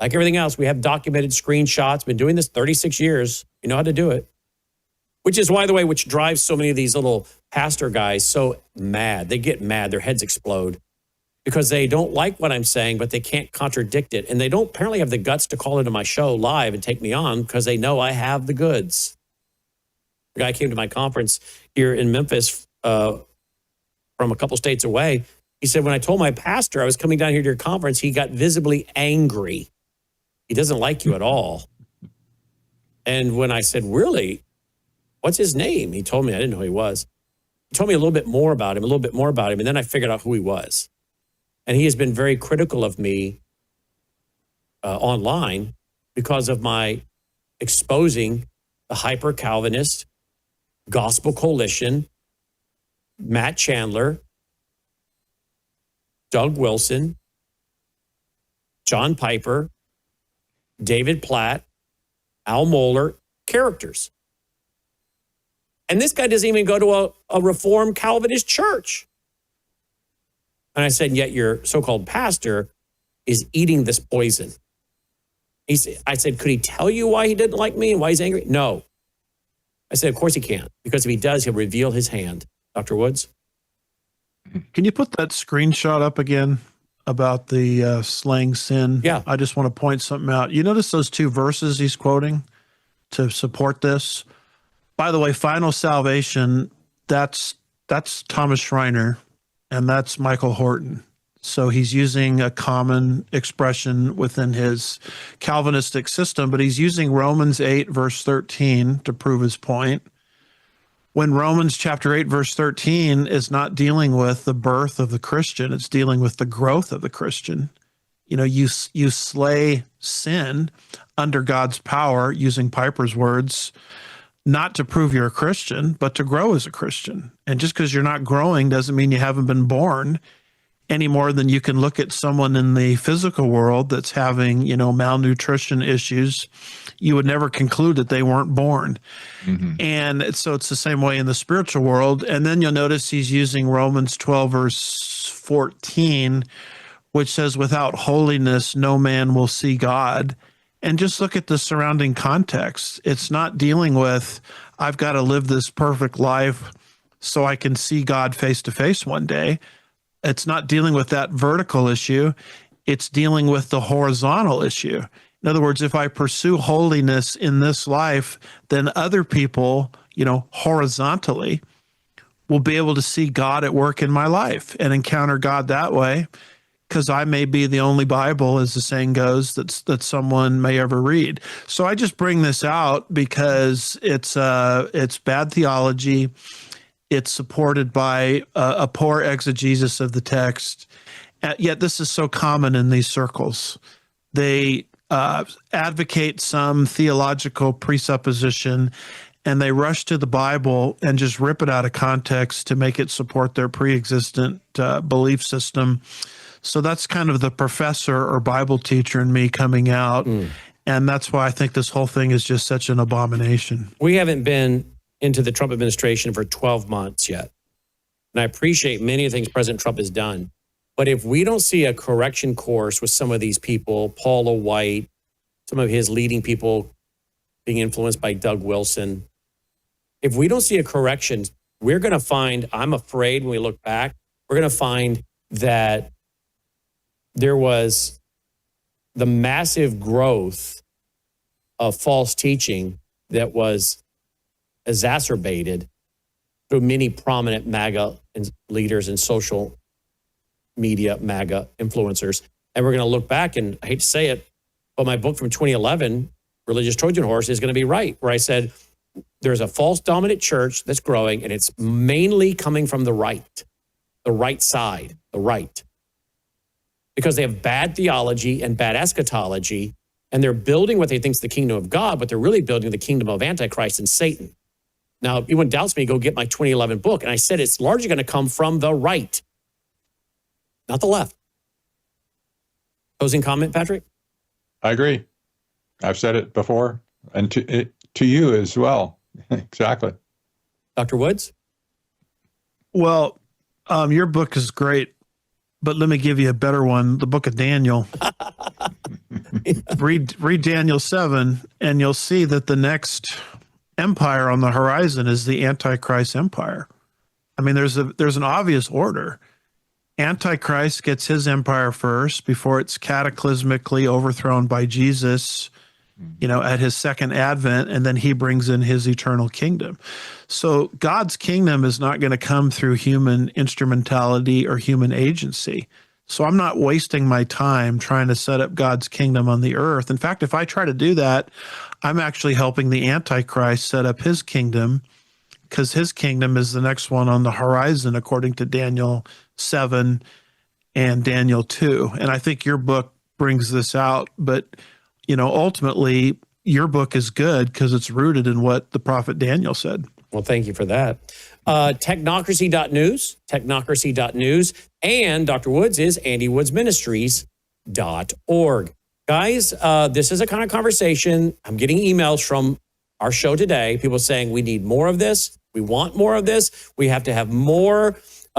like everything else, we have documented screenshots, been doing this 36 years. You know how to do it. Which is, by the way, which drives so many of these little pastor guys so mad. They get mad. Their heads explode because they don't like what I'm saying, but they can't contradict it. And they don't apparently have the guts to call into my show live and take me on because they know I have the goods. The guy came to my conference here in Memphis from a couple states away. He said, when I told my pastor I was coming down here to your conference, he got visibly angry. He doesn't like you at all. And when I said, really? What's his name? He told me. I didn't know who he was. He told me a little bit more about him. And then I figured out who he was. And he has been very critical of me online because of my exposing the hyper-Calvinist Gospel Coalition, Matt Chandler, Doug Wilson, John Piper, David Platt, Al Mohler, characters. And this guy doesn't even go to a Reformed Calvinist church. And I said, yet your so-called pastor is eating this poison. I said, could he tell you why he didn't like me and why he's angry? No. I said, of course he can't, because if he does, he'll reveal his hand. Dr. Woods? Can you put that screenshot up again about the slaying sin? Yeah. I just want to point something out. You notice those two verses he's quoting to support this? By the way, final salvation, that's Thomas Schreiner, and that's Michael Horton. So he's using a common expression within his Calvinistic system, but he's using Romans 8, verse 13 to prove his point. When Romans chapter 8, verse 13 is not dealing with the birth of the Christian, it's dealing with the growth of the Christian. You know, you slay sin under God's power, using Piper's words, not to prove you're a Christian, but to grow as a Christian. And just because you're not growing doesn't mean you haven't been born, any more than you can look at someone in the physical world that's having, you know, malnutrition issues. You would never conclude that they weren't born. Mm-hmm. And so it's the same way in the spiritual world. And then you'll notice he's using Romans 12, verse 14, which says, without holiness, no man will see God. And just look at the surrounding context. It's not dealing with, I've got to live this perfect life so I can see God face to face one day. It's not dealing with that vertical issue. It's dealing with the horizontal issue. In other words, if I pursue holiness in this life, then other people, you know, horizontally will be able to see God at work in my life and encounter God that way, because I may be the only Bible, as the saying goes, that someone may ever read. So I just bring this out because it's bad theology. It's supported by a poor exegesis of the text. Yet this is so common in these circles. They advocate some theological presupposition, and they rush to the Bible and just rip it out of context to make it support their pre-existent belief system. So that's kind of the professor or Bible teacher in me coming out. And that's why I think this whole thing is just such an abomination. We haven't been into the Trump administration for 12 months yet. And I appreciate many of the things President Trump has done. But if we don't see a correction course with some of these people, Paula White, some of his leading people being influenced by Doug Wilson, if we don't see a correction, we're going to find, I'm afraid when we look back, we're going to find that there was the massive growth of false teaching that was exacerbated through many prominent MAGA leaders and social media MAGA influencers. And we're going to look back, and I hate to say it, but my book from 2011, Religious Trojan Horse, is going to be right, where I said there's a false dominant church that's growing, and it's mainly coming from the right side, the right. Because they have bad theology and bad eschatology, and they're building what they think is the kingdom of God, but they're really building the kingdom of Antichrist and Satan. Now, if anyone doubts me, go get my 2011 book. And I said it's largely going to come from the right, not the left. Closing comment, Patrick? I agree. I've said it before, and to you as well. Exactly. Dr. Woods? Well, your book is great, but let me give you a better one, the book of Daniel. Read Daniel 7, and you'll see that the next empire on the horizon is the Antichrist empire. I mean, there's an obvious order. Antichrist gets his empire first before it's cataclysmically overthrown by Jesus, you know, at his second advent, and then he brings in his eternal kingdom. So God's kingdom is not going to come through human instrumentality or human agency. So I'm not wasting my time trying to set up God's kingdom on the earth. In fact, if I try to do that, I'm actually helping the Antichrist set up his kingdom, because his kingdom is the next one on the horizon, according to Daniel 7 and Daniel 2. And I think your book brings this out. But, you know, ultimately, your book is good because it's rooted in what the prophet Daniel said. Well, thank you for that. Technocracy.news, technocracy.news, and Dr. Woods is andywoodsministries.org. Guys, this is a kind of conversation. I'm getting emails from our show today, people saying we need more of this. We want more of this. We have to have more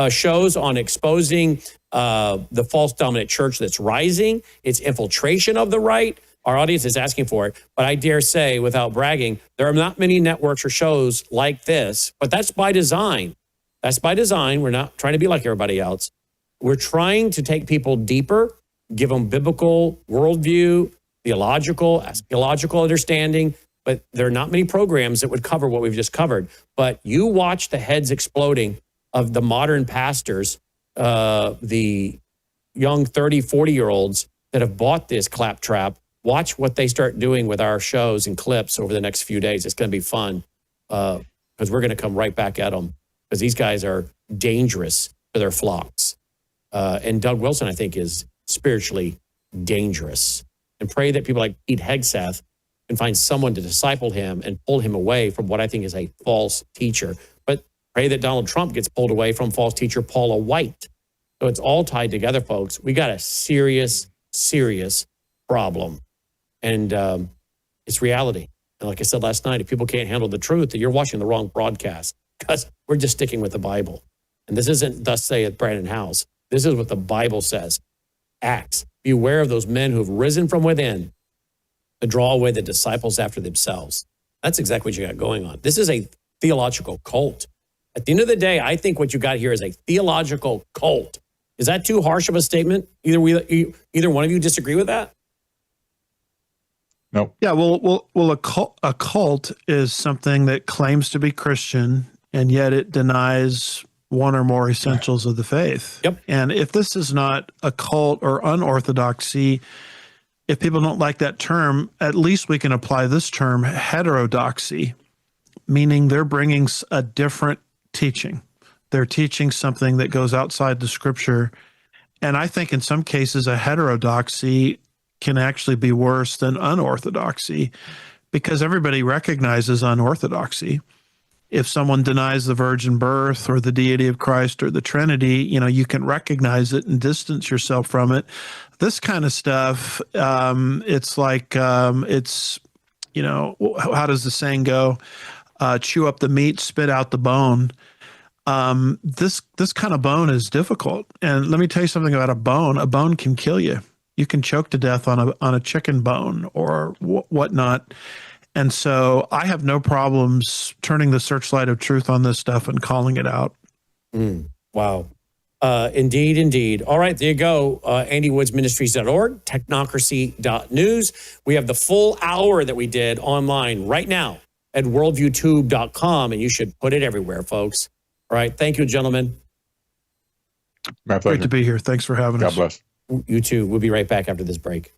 shows on exposing the false dominant church that's rising, its infiltration of the right. Our audience is asking for it. But I dare say, without bragging, there are not many networks or shows like this. But that's by design. That's by design. We're not trying to be like everybody else. We're trying to take people deeper, give them biblical worldview, theological, eschatological understanding. But there are not many programs that would cover what we've just covered. But you watch the heads exploding of the modern pastors, the young 30, 40-year-olds that have bought this claptrap, watch what they start doing with our shows and clips over the next few days. It's going to be fun because we're going to come right back at them because these guys are dangerous to their flocks. And Doug Wilson, I think, is spiritually dangerous. And pray that people like Pete Hegseth can find someone to disciple him and pull him away from what I think is a false teacher. But pray that Donald Trump gets pulled away from false teacher Paula White. So it's all tied together, folks. We got a serious, serious problem. And it's reality. And like I said last night, if people can't handle the truth, then you're watching the wrong broadcast because we're just sticking with the Bible. And this isn't thus saith Brannon Howse. This is what the Bible says. Acts. Beware of those men who have risen from within to draw away the disciples after themselves. That's exactly what you got going on. This is a theological cult. At the end of the day, I think what you got here is a theological cult. Is that too harsh of a statement? Either one of you disagree with that? No. Yeah, well, a cult is something that claims to be Christian, and yet it denies one or more essentials of the faith. Yep. And if this is not a cult or unorthodoxy, if people don't like that term, at least we can apply this term, heterodoxy, meaning they're bringing a different teaching. They're teaching something that goes outside the scripture. And I think in some cases, a heterodoxy can actually be worse than unorthodoxy because everybody recognizes unorthodoxy. If someone denies the virgin birth or the deity of Christ or the Trinity, you can recognize it and distance yourself from it. This kind of stuff, it's like, how does the saying go? Chew up the meat, spit out the bone. This kind of bone is difficult. And let me tell you something about a bone. A bone can kill you. You can choke to death on a chicken bone or whatnot. And so I have no problems turning the searchlight of truth on this stuff and calling it out. Wow. Indeed. All right, there you go. AndyWoodsMinistries.org, technocracy.news. We have the full hour that we did online right now at worldviewtube.com, and you should put it everywhere, folks. All right, thank you, gentlemen. My pleasure. Great to be here. Thanks for having us. God bless. You too. We'll be right back after this break.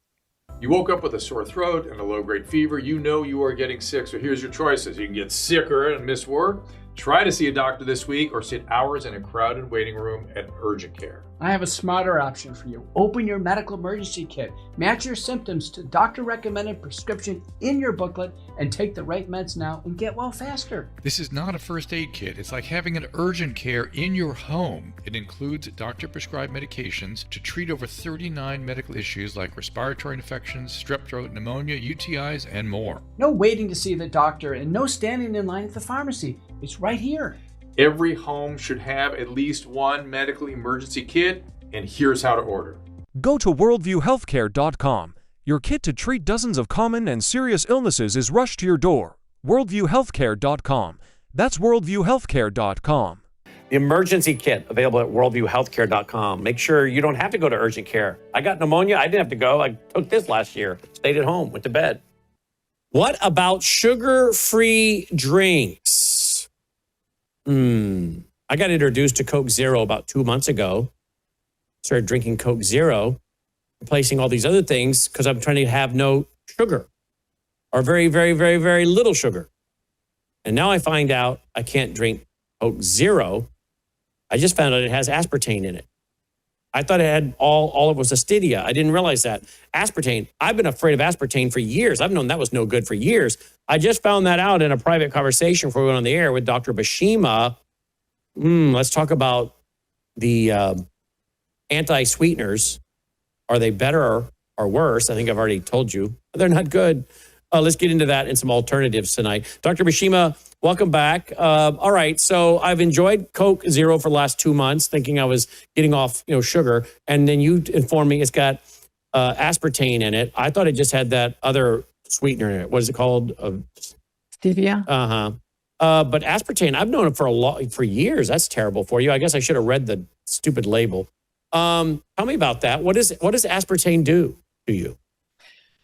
You woke up with a sore throat and a low-grade fever. You know you are getting sick, so here's your choices. You can get sicker and miss work, try to see a doctor this week, or sit hours in a crowded waiting room at urgent care. I have a smarter option for you. Open your medical emergency kit. Match your symptoms to doctor-recommended prescription in your booklet and take the right meds now and get well faster. This is not a first aid kit. It's like having an urgent care in your home. It includes doctor-prescribed medications to treat over 39 medical issues like respiratory infections, strep throat, pneumonia, UTIs, and more. No waiting to see the doctor and no standing in line at the pharmacy. It's right here. Every home should have at least one medical emergency kit, and here's how to order. Go to worldviewhealthcare.com. Your kit to treat dozens of common and serious illnesses is rushed to your door. worldviewhealthcare.com. That's worldviewhealthcare.com. The emergency kit available at worldviewhealthcare.com. Make sure you don't have to go to urgent care. I got pneumonia. I didn't have to go. I took this last year. Stayed at home. Went to bed. What about sugar-free drinks? I got introduced to Coke Zero about 2 months ago. Started drinking Coke Zero, replacing all these other things because I'm trying to have no sugar or very, very, very, very little sugar. And now I find out I can't drink Coke Zero. I just found out it has aspartame in it. I thought it had all it was Astidia. I didn't realize that. Aspartame. I've been afraid of aspartame for years. I've known that was no good for years. I just found that out in a private conversation before we went on the air with Dr. Bashima. Let's talk about the anti-sweeteners. Are they better or worse? I think I've already told you. They're not good. Let's get into that and some alternatives tonight. Dr. Bashima, welcome back. All right, so I've enjoyed Coke Zero for the last 2 months, thinking I was getting off, sugar, and then you informed me it's got aspartame in it. I thought it just had that other sweetener in it. What is it called? Stevia. But aspartame, I've known it for years. That's terrible for you. I guess I should have read the stupid label. Tell me about that. What does aspartame do to you?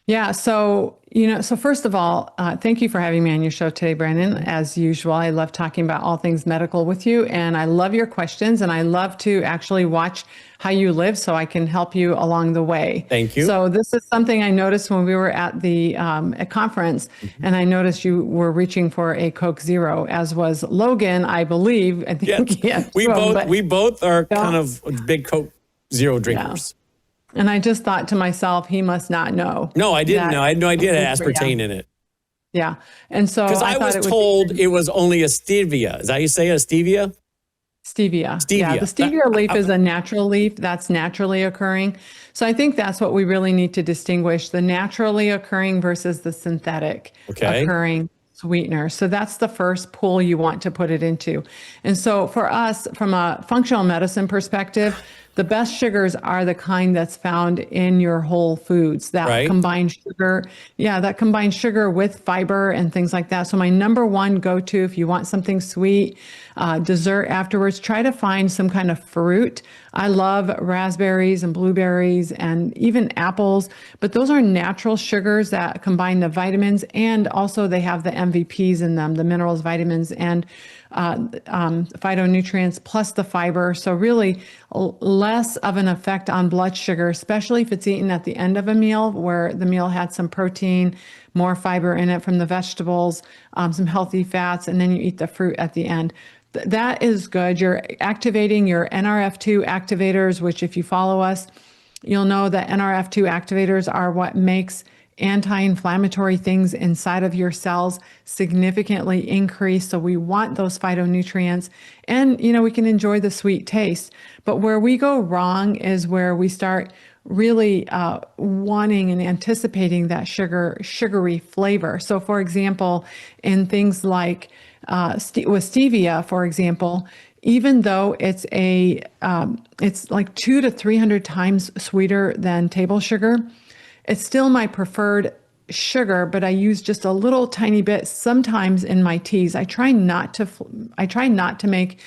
Yeah. So, so first of all, thank you for having me on your show today, Brandon. As usual, I love talking about all things medical with you, and I love your questions, and I love to actually watch how you live so I can help you along the way. Thank you. So this is something I noticed when we were at the a conference, and I noticed you were reaching for a Coke Zero, as was Logan, I believe. I think Yes. We both are kind of big Coke Zero drinkers. Yeah. And I just thought to myself, he must not know. No, I didn't know. I had no idea it had aspartame in it. Yeah. And so because I was told it was only a stevia. Is that how you say it, a stevia? Stevia. Yeah, the stevia leaf is a natural leaf that's naturally occurring. So I think that's what we really need to distinguish, the naturally occurring versus the synthetic occurring sweetener. So that's the first pool you want to put it into. And so for us, from a functional medicine perspective, the best sugars are the kind that's found in your whole foods that combine sugar. Yeah, that combine sugar with fiber and things like that. So my number one go-to, if you want something sweet, dessert afterwards, try to find some kind of fruit. I love raspberries and blueberries and even apples, but those are natural sugars that combine the vitamins, and also they have the MVPs in them, the minerals, vitamins, and phytonutrients plus the fiber. So really less of an effect on blood sugar, especially if it's eaten at the end of a meal where the meal had some protein, more fiber in it from the vegetables, some healthy fats, and then you eat the fruit at the end. That is good. You're activating your NRF2 activators, which if you follow us, you'll know that NRF2 activators are what makes anti-inflammatory things inside of your cells significantly increase. So we want those phytonutrients, and we can enjoy the sweet taste. But where we go wrong is where we start really wanting and anticipating that sugary flavor. So for example, in things like with stevia, for example, even though it's like 200 to 300 times sweeter than table sugar, it's still my preferred sugar, but I use just a little tiny bit sometimes in my teas. I try not to make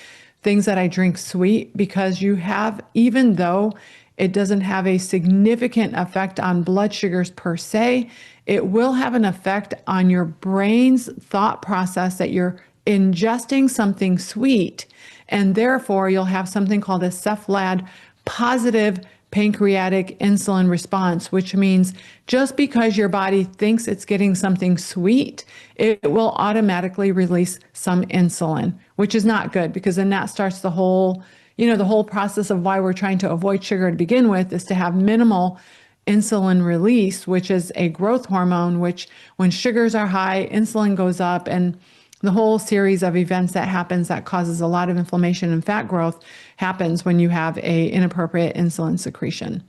things that I drink sweet, because even though it doesn't have a significant effect on blood sugars per se, it will have an effect on your brain's thought process that you're ingesting something sweet, and therefore you'll have something called a cephalad positive pancreatic insulin response, which means just because your body thinks it's getting something sweet, it will automatically release some insulin, which is not good, because then that starts the whole process of why we're trying to avoid sugar to begin with, is to have minimal insulin release, which is a growth hormone, which when sugars are high, insulin goes up, and the whole series of events that happens that causes a lot of inflammation and fat growth happens when you have a inappropriate insulin secretion.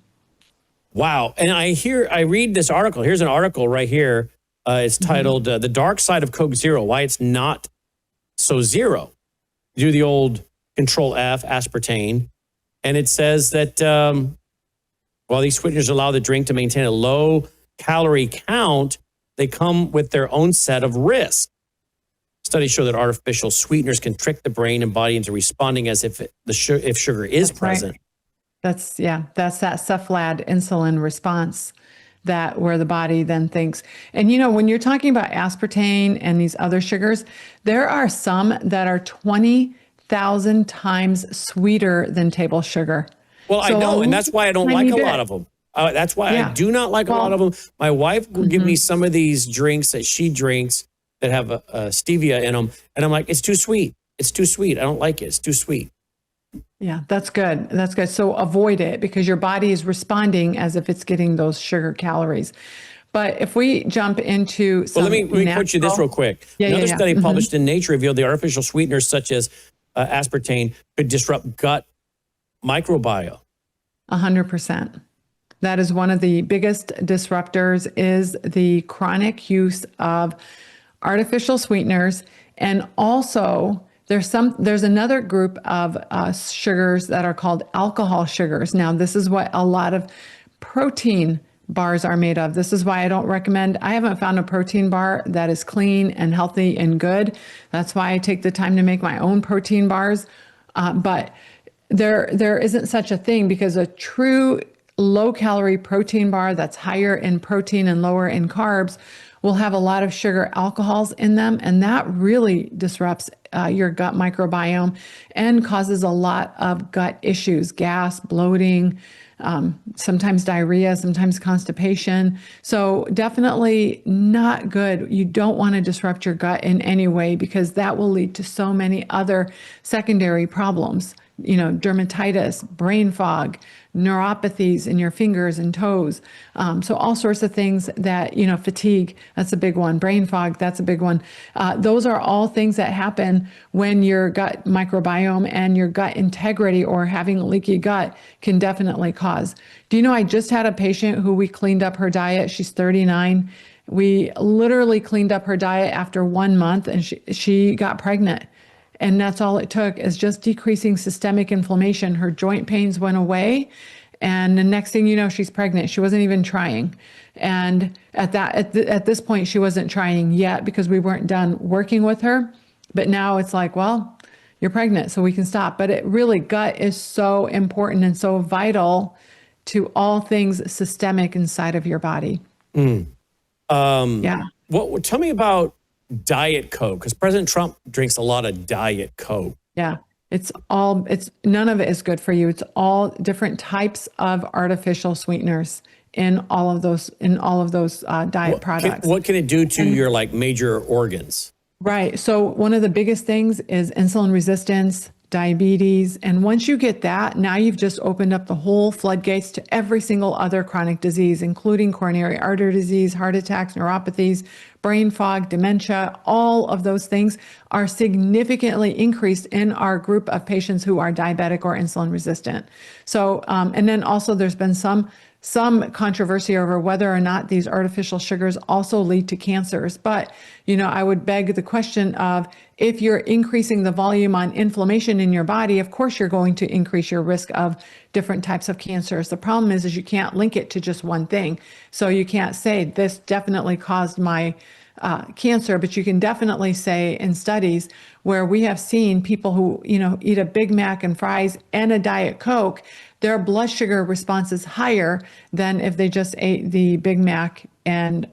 Wow. And I read this article. Here's an article right here. It's titled The Dark Side of Coke Zero, Why It's Not So Zero. You do the old Control F, aspartame. And it says that while these sweeteners allow the drink to maintain a low calorie count, they come with their own set of risks. Studies show that artificial sweeteners can trick the brain and body into responding as if sugar is present. That's that cephalad insulin response where the body then thinks. And when you're talking about aspartame and these other sugars, there are some that are 20,000 times sweeter than table sugar. Well, I know, and that's why I don't like a lot of them. That's why I do not like a lot of them. My wife will give me some of these drinks that she drinks that have a stevia in them. And I'm like, it's too sweet. It's too sweet. I don't like it. It's too sweet. Yeah, that's good. That's good. So avoid it, because your body is responding as if it's getting those sugar calories. But if we jump into some let me quote you this real quick. Another study published in Nature revealed the artificial sweeteners such as aspartame could disrupt gut microbiome. 100%. That is one of the biggest disruptors, is the chronic use of artificial sweeteners. And also there's another group of sugars that are called alcohol sugars. Now, this is what a lot of protein bars are made of. This is why I haven't found a protein bar that is clean and healthy and good. That's why I take the time to make my own protein bars. But there isn't such a thing, because a true low calorie protein bar that's higher in protein and lower in carbs will have a lot of sugar alcohols in them, and that really disrupts your gut microbiome and causes a lot of gut issues, gas, bloating, sometimes diarrhea, sometimes constipation. So definitely not good. You don't want to disrupt your gut in any way, because that will lead to so many other secondary problems. Dermatitis, brain fog, neuropathies in your fingers and toes. So all sorts of things that, fatigue, that's a big one. Brain fog, that's a big one. Those are all things that happen when your gut microbiome and your gut integrity or having a leaky gut can definitely cause. Do you know, I just had a patient who we cleaned up her diet. She's 39. We literally cleaned up her diet after 1 month, and she got pregnant. And that's all it took, is just decreasing systemic inflammation. Her joint pains went away. And the next thing you know, she's pregnant. She wasn't even trying. And at this point, she wasn't trying yet because we weren't done working with her. But now it's like, well, you're pregnant, so we can stop. But it really, gut is so important and so vital to all things systemic inside of your body. Yeah. Yeah. Tell me about Diet Coke, because President Trump drinks a lot of Diet Coke. Yeah. None of it is good for you. It's all different types of artificial sweeteners in all of those diet products. What can it do to your major organs? Right. So one of the biggest things is insulin resistance, diabetes. And once you get that, now you've just opened up the whole floodgates to every single other chronic disease, including coronary artery disease, heart attacks, neuropathies, brain fog, dementia. All of those things are significantly increased in our group of patients who are diabetic or insulin resistant. So, and then also there's been some controversy over whether or not these artificial sugars also lead to cancers. But, I would beg the question of, if you're increasing the volume on inflammation in your body, of course you're going to increase your risk of different types of cancers. The problem is you can't link it to just one thing. So you can't say this definitely caused my cancer, but you can definitely say in studies where we have seen people who, eat a Big Mac and fries and a Diet Coke, their blood sugar response is higher than if they just ate the Big Mac and,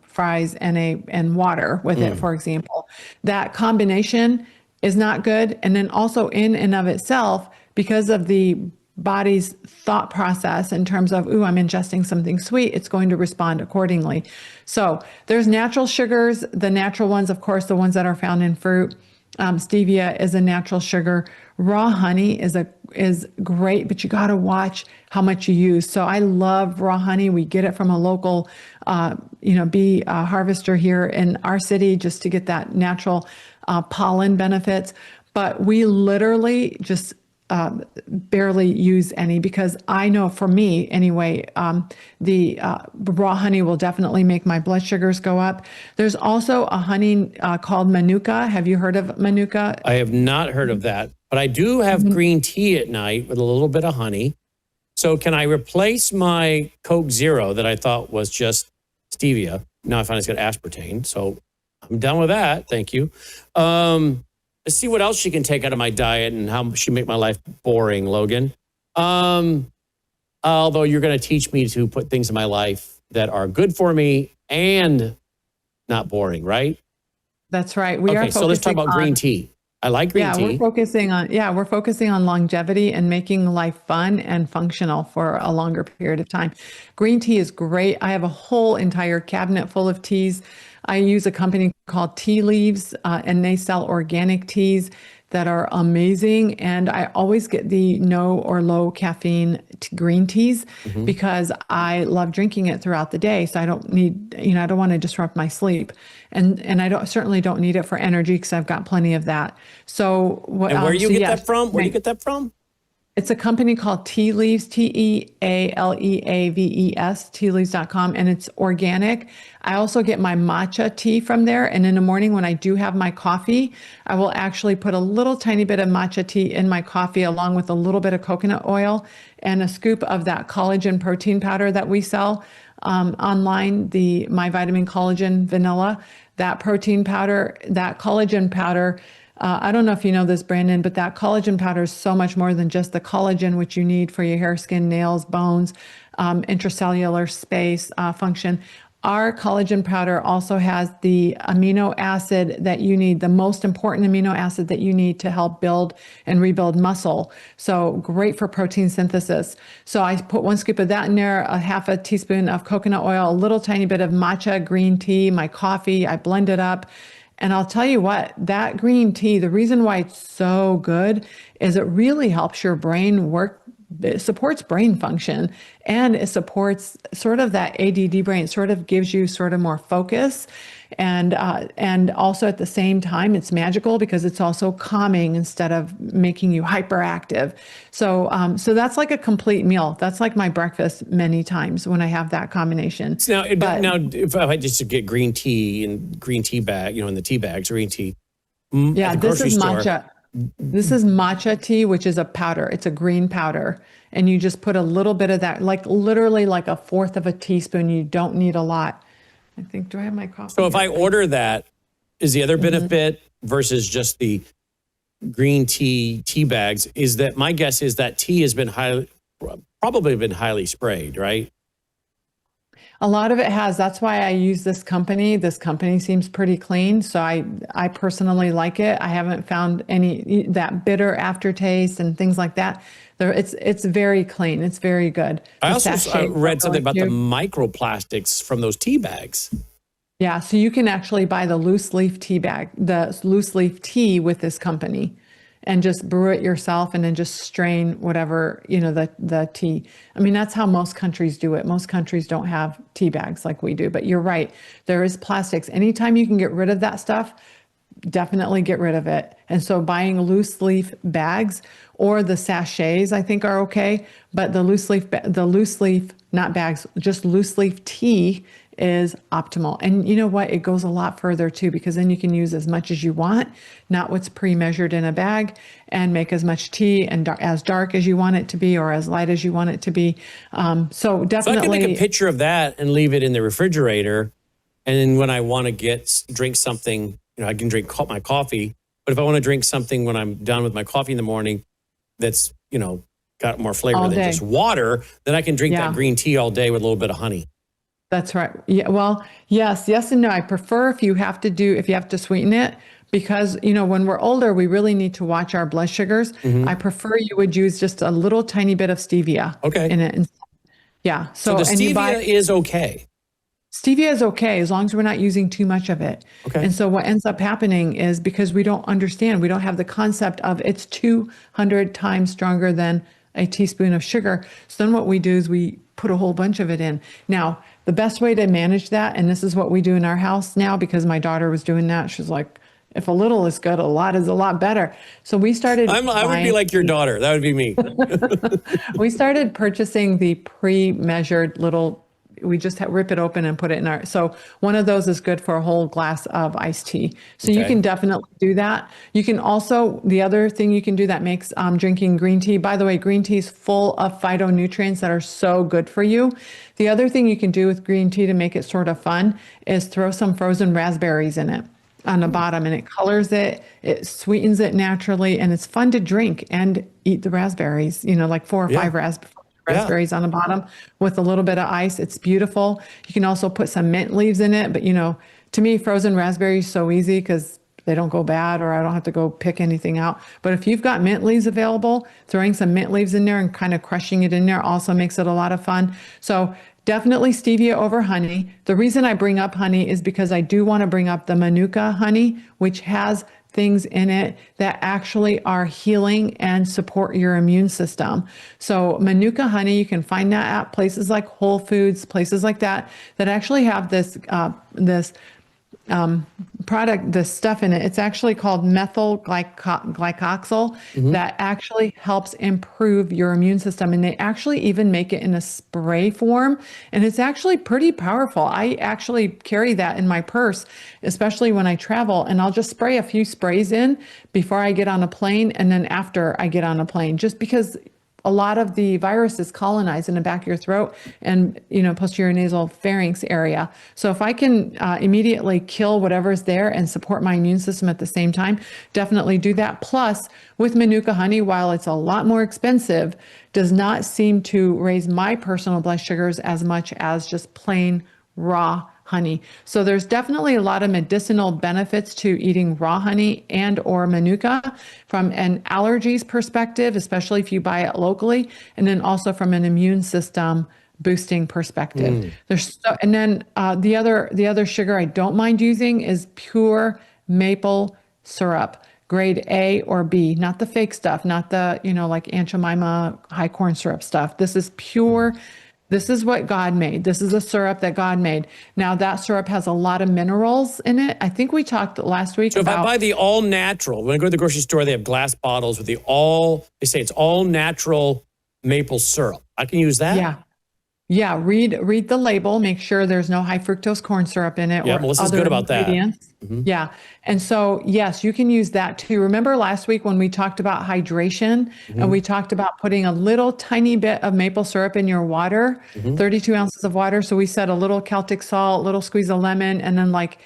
fries and water with it, for example. That combination is not good. And then also in and of itself, because of the body's thought process in terms of, I'm ingesting something sweet, it's going to respond accordingly. So there's natural sugars, the natural ones, of course, the ones that are found in fruit. Stevia is a natural sugar. Raw honey is great, but you got to watch how much you use. So I love raw honey. We get it from a local, bee harvester here in our city, just to get that natural pollen benefits. But we literally just barely use any, because I know for me anyway, the raw honey will definitely make my blood sugars go up. There's also a honey called Manuka. Have you heard of Manuka? I have not heard of that, but I do have green tea at night with a little bit of honey. So can I replace my Coke Zero that I thought was just stevia? Now I find it's got aspartame, so I'm done with that. Thank you. Let's see what else she can take out of my diet and how she make my life boring, Logan. Although you're going to teach me to put things in my life that are good for me and not boring, right? That's right. We are. So let's talk about green tea. I like green tea. We're focusing on longevity and making life fun and functional for a longer period of time. Green tea is great. I have a whole entire cabinet full of teas. I use a company called Tea Leaves, and they sell organic teas that are amazing. And I always get the no or low caffeine green teas because I love drinking it throughout the day. So I don't need, I don't want to disrupt my sleep. And I certainly don't need it for energy because I've got plenty of that. So what? And where do you get that from? Where do you get that from? It's a company called Tea Leaves, Tealeaves, tealeaves.com, and it's organic. I also get my matcha tea from there. And in the morning when I do have my coffee, I will actually put a little tiny bit of matcha tea in my coffee along with a little bit of coconut oil and a scoop of that collagen protein powder that we sell. online, the My Vitamin Collagen Vanilla, that protein powder, that collagen powder. I don't know if you know this, Brandon, but that collagen powder is so much more than just the collagen, which you need for your hair, skin, nails, bones, intracellular space, function. Our collagen powder also has the amino acid that you need, the most important amino acid that you need to help build and rebuild muscle. So great for protein synthesis. So I put 1 scoop of that in there, a half a teaspoon of coconut oil, a little tiny bit of matcha green tea, my coffee, I blend it up. And I'll tell you what, that green tea, the reason why it's so good is it really helps your brain work. It supports brain function, and it supports sort of that ADD brain. It sort of gives you sort of more focus, and also at the same time, it's magical because it's also calming instead of making you hyperactive. So that's like a complete meal. That's like my breakfast many times when I have that combination. Now, if I just get green tea and green tea bag, in the tea bags, green tea. Yeah, this is matcha. This is matcha tea, which is a powder. It's a green powder. And you just put a little bit of that, like literally like a fourth of a teaspoon. You don't need a lot. I think, do I have my coffee? So if I order that, is the other benefit versus just the green tea bags, is that my guess is that tea has been probably been highly sprayed, right? A lot of it has. That's why I use this company. This company seems pretty clean. So I personally like it. I haven't found any that bitter aftertaste and things like that. It's very clean. It's very good. I also read something about the microplastics from those tea bags. Yeah. So you can actually buy the loose leaf tea bag, the loose leaf tea with this company, and just brew it yourself and then just strain whatever, the tea. I mean, that's how most countries do it. Most countries don't have tea bags like we do, but you're right. There is plastics. Anytime you can get rid of that stuff, definitely get rid of it. And so buying loose leaf bags or the sachets, I think are okay. But the loose leaf, not bags, just loose leaf tea is optimal. And you know what? It goes a lot further too, because then you can use as much as you want, not what's pre-measured in a bag, and make as much tea and as dark as you want it to be or as light as you want it to be. So definitely. So I can make a picture of that and leave it in the refrigerator. And then when I want to drink something, I can drink my coffee. But if I want to drink something when I'm done with my coffee in the morning, that's, got more flavor than just water, then I can drink that green tea all day with a little bit of honey. That's right. Yeah. Well, yes and no. I prefer if you have to sweeten it, because, when we're older, we really need to watch our blood sugars. Mm-hmm. I prefer you would use just a little tiny bit of stevia in it. Yeah. So the stevia is okay. Stevia is okay as long as we're not using too much of it. Okay. And so what ends up happening is, because we don't have the concept of it's 200 times stronger than a teaspoon of sugar. So then what we do is we put a whole bunch of it in. Now, the best way to manage that, and this is what we do in our house now, because my daughter was doing that. She's like, if a little is good, a lot is a lot better. So we started. I would be like your daughter. That would be me. We started purchasing the pre-measured little. We just rip it open and put it in our. So one of those is good for a whole glass of iced tea. So you can definitely do that. You can also, the other thing you can do that makes drinking green tea. By the way, green tea is full of phytonutrients that are so good for you. The other thing you can do with green tea to make it sort of fun is throw some frozen raspberries in it on the bottom, and it colors it, it sweetens it naturally, and it's fun to drink and eat the raspberries, like 4 or 5 raspberries on the bottom with a little bit of ice. It's beautiful. You can also put some mint leaves in it, but to me, frozen raspberries so easy because they don't go bad, or I don't have to go pick anything out. But if you've got mint leaves available, throwing some mint leaves in there and kind of crushing it in there also makes it a lot of fun. So definitely stevia over honey. The reason I bring up honey is because I do want to bring up the Manuka honey, which has things in it that actually are healing and support your immune system. So Manuka honey, you can find that at places like Whole Foods, places like that actually have this product, this stuff in it. It's actually called methyl glycoxyl that actually helps improve your immune system. And they actually even make it in a spray form. And it's actually pretty powerful. I actually carry that in my purse, especially when I travel, and I'll just spray a few sprays in before I get on a plane and then after I get on a plane, just because a lot of the virus is colonized in the back of your throat and, posterior nasal pharynx area. So if I can immediately kill whatever's there and support my immune system at the same time, definitely do that. Plus, with Manuka honey, while it's a lot more expensive, does not seem to raise my personal blood sugars as much as just plain raw honey. So there's definitely a lot of medicinal benefits to eating raw honey and or Manuka from an allergies perspective, especially if you buy it locally, and then also from an immune system boosting perspective. And then the other sugar I don't mind using is pure maple syrup, grade A or B, not the fake stuff, not the, like Aunt Jemima high corn syrup stuff. This is pure. This is what God made. This is a syrup that God made. Now that syrup has a lot of minerals in it. I think we talked last week about. So if I buy the all natural, when I go to the grocery store, they have glass bottles with they say it's all natural maple syrup. I can use that? Yeah. Yeah, read the label, make sure there's no high fructose corn syrup in it. Yeah, or Melissa's other good about that. Yeah. And so, yes, you can use that too. Remember last week when we talked about hydration and we talked about putting a little tiny bit of maple syrup in your water, 32 ounces of water. So we said a little Celtic salt, little squeeze of lemon, and then like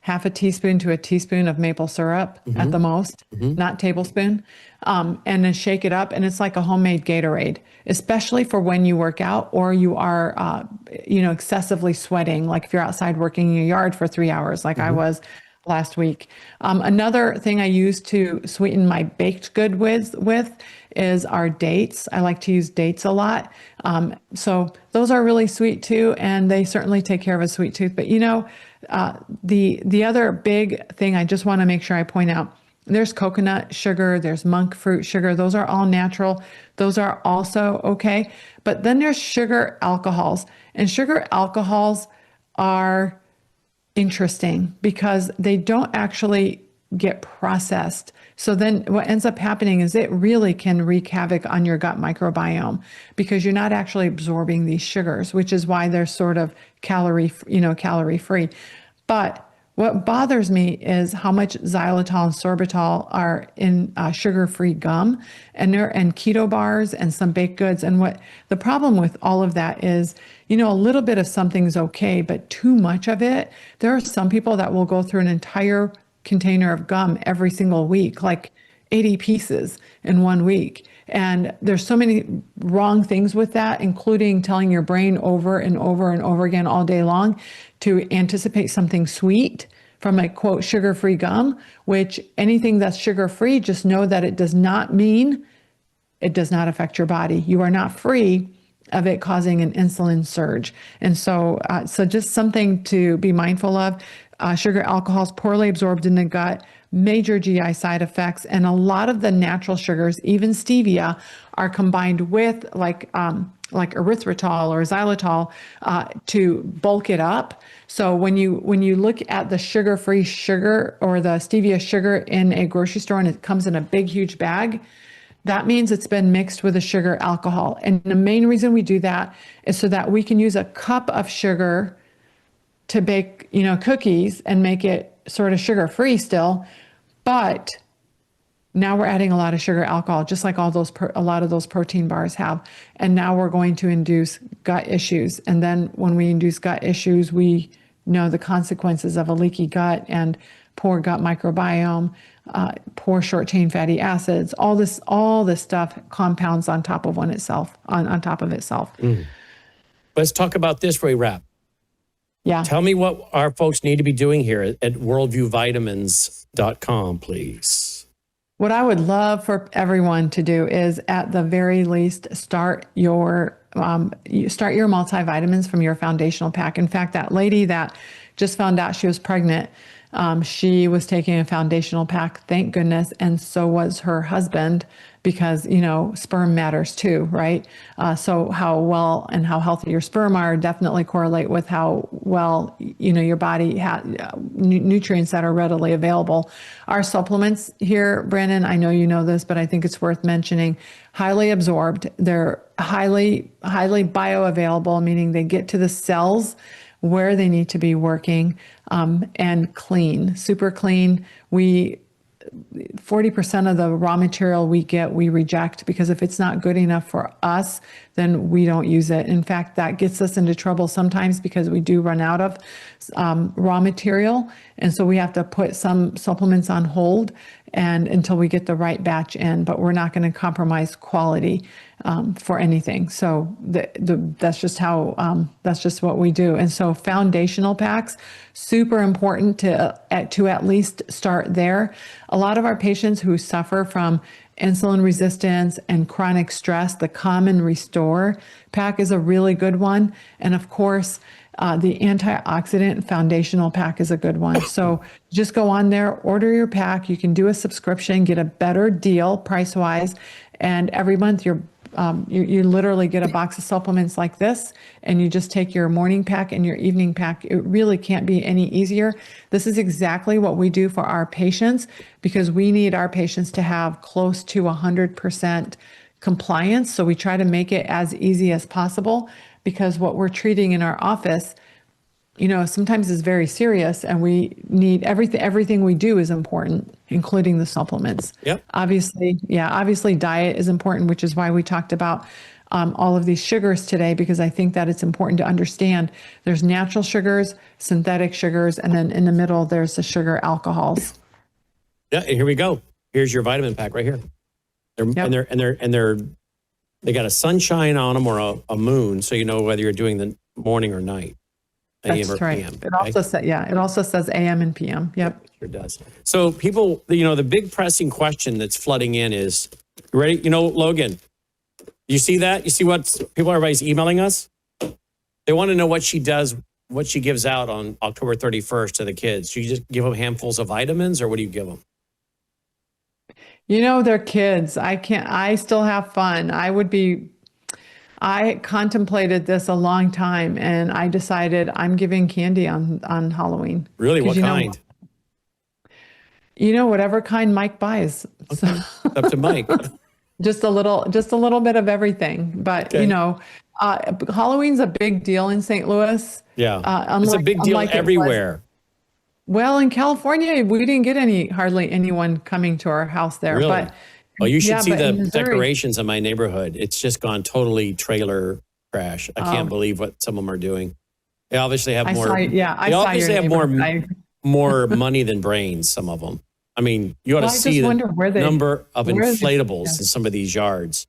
half a teaspoon to a teaspoon of maple syrup at the most, not tablespoon. And then shake it up. And it's like a homemade Gatorade, especially for when you work out or you are, excessively sweating. Like if you're outside working in your yard for 3 hours, like I was last week. Another thing I use to sweeten my baked good with is our dates. I like to use dates a lot. So those are really sweet too. And they certainly take care of a sweet tooth. But the other big thing I just want to make sure I point out, there's coconut sugar, there's monk fruit sugar. Those are all natural. Those are also okay. But then there's sugar alcohols. And sugar alcohols are interesting because they don't actually get processed. So then what ends up happening is it really can wreak havoc on your gut microbiome because you're not actually absorbing these sugars, which is why they're sort of calorie free. But what bothers me is how much xylitol and sorbitol are in sugar-free gum and keto bars and some baked goods. And what the problem with all of that is, a little bit of something's okay, but too much of it. There are some people that will go through an entire container of gum every single week, like 80 pieces in 1 week. And there's so many wrong things with that, including telling your brain over and over and over again all day long to anticipate something sweet from a quote sugar-free gum, which anything that's sugar-free, just know that it does not mean it does not affect your body. You are not free of it causing an insulin surge. And so just something to be mindful of. Sugar alcohols poorly absorbed in the gut, major GI side effects, and a lot of the natural sugars, even stevia, are combined with like erythritol or xylitol to bulk it up. So when you look at the sugar-free sugar or the stevia sugar in a grocery store and it comes in a big, huge bag, that means it's been mixed with a sugar alcohol. And the main reason we do that is so that we can use a cup of sugar to bake, cookies and make it sort of sugar-free still. But now we're adding a lot of sugar alcohol, just like a lot of those protein bars have. And now we're going to induce gut issues. And then when we induce gut issues, we know the consequences of a leaky gut and poor gut microbiome, poor short chain fatty acids. All this stuff compounds on top of itself. Let's talk about this before we wrap. Yeah. Tell me what our folks need to be doing here at worldviewvitamins.com, please. What I would love for everyone to do is, at the very least, start your multivitamins from your foundational pack. In fact, that lady that just found out she was pregnant, she was taking a foundational pack, thank goodness, and so was her husband, because, sperm matters too, right? So how well and how healthy your sperm are definitely correlate with how well, your body has nutrients that are readily available. Our supplements here, Brannon, I know you know this, but I think it's worth mentioning, highly absorbed. They're highly bioavailable, meaning they get to the cells where they need to be working, and clean, super clean. 40% of the raw material we get, we reject, because if it's not good enough for us, then we don't use it. In fact, that gets us into trouble sometimes because we do run out of raw material. And so we have to put some supplements on hold and until we get the right batch in, but we're not going to compromise quality for anything. So that's just how, that's just what we do. And so foundational packs, super important to at least start there. A lot of our patients who suffer from insulin resistance and chronic stress, the Common Restore pack is a really good one. And of course, the antioxidant foundational pack is a good one. So just go on there, order your pack. You can do a subscription, get a better deal price-wise. And every month you literally get a box of supplements like this, and you just take your morning pack and your evening pack. It really can't be any easier. This is exactly what we do for our patients, because we need our patients to have close to 100% compliance. So we try to make it as easy as possible, because what we're treating in our office, sometimes is very serious, and we need everything we do is important, including the supplements. Yep. Obviously diet is important, which is why we talked about all of these sugars today, because I think that it's important to understand there's natural sugars, synthetic sugars, and then in the middle, there's the sugar alcohols. Yeah. And here we go. Here's your vitamin pack right here. They got a sunshine on them or a moon, so you know whether you're doing the morning or night. That's right. PM, it also says AM and PM. Yep. Sure does. So people, the big pressing question that's flooding in is, you ready? Logan, you see that? You see everybody's emailing us? They want to know what she does, what she gives out on October 31st to the kids. Do you just give them handfuls of vitamins, or what do you give them? They're kids. I still have fun. I contemplated this a long time, and I decided I'm giving candy on Halloween. Really? What kind? Whatever kind Mike buys. Okay. Up to Mike. Just a little bit of everything. But, okay. Halloween's a big deal in St. Louis. Yeah. It's a big deal everywhere. Well, in California, we didn't get hardly anyone coming to our house there. Really? But well, you should see the Missouri, decorations in my neighborhood. It's just gone totally trailer crash. I can't believe what some of them are doing. They obviously have more. They obviously have more money than brains. Some of them. I mean, you ought to see the number of inflatables in some of these yards.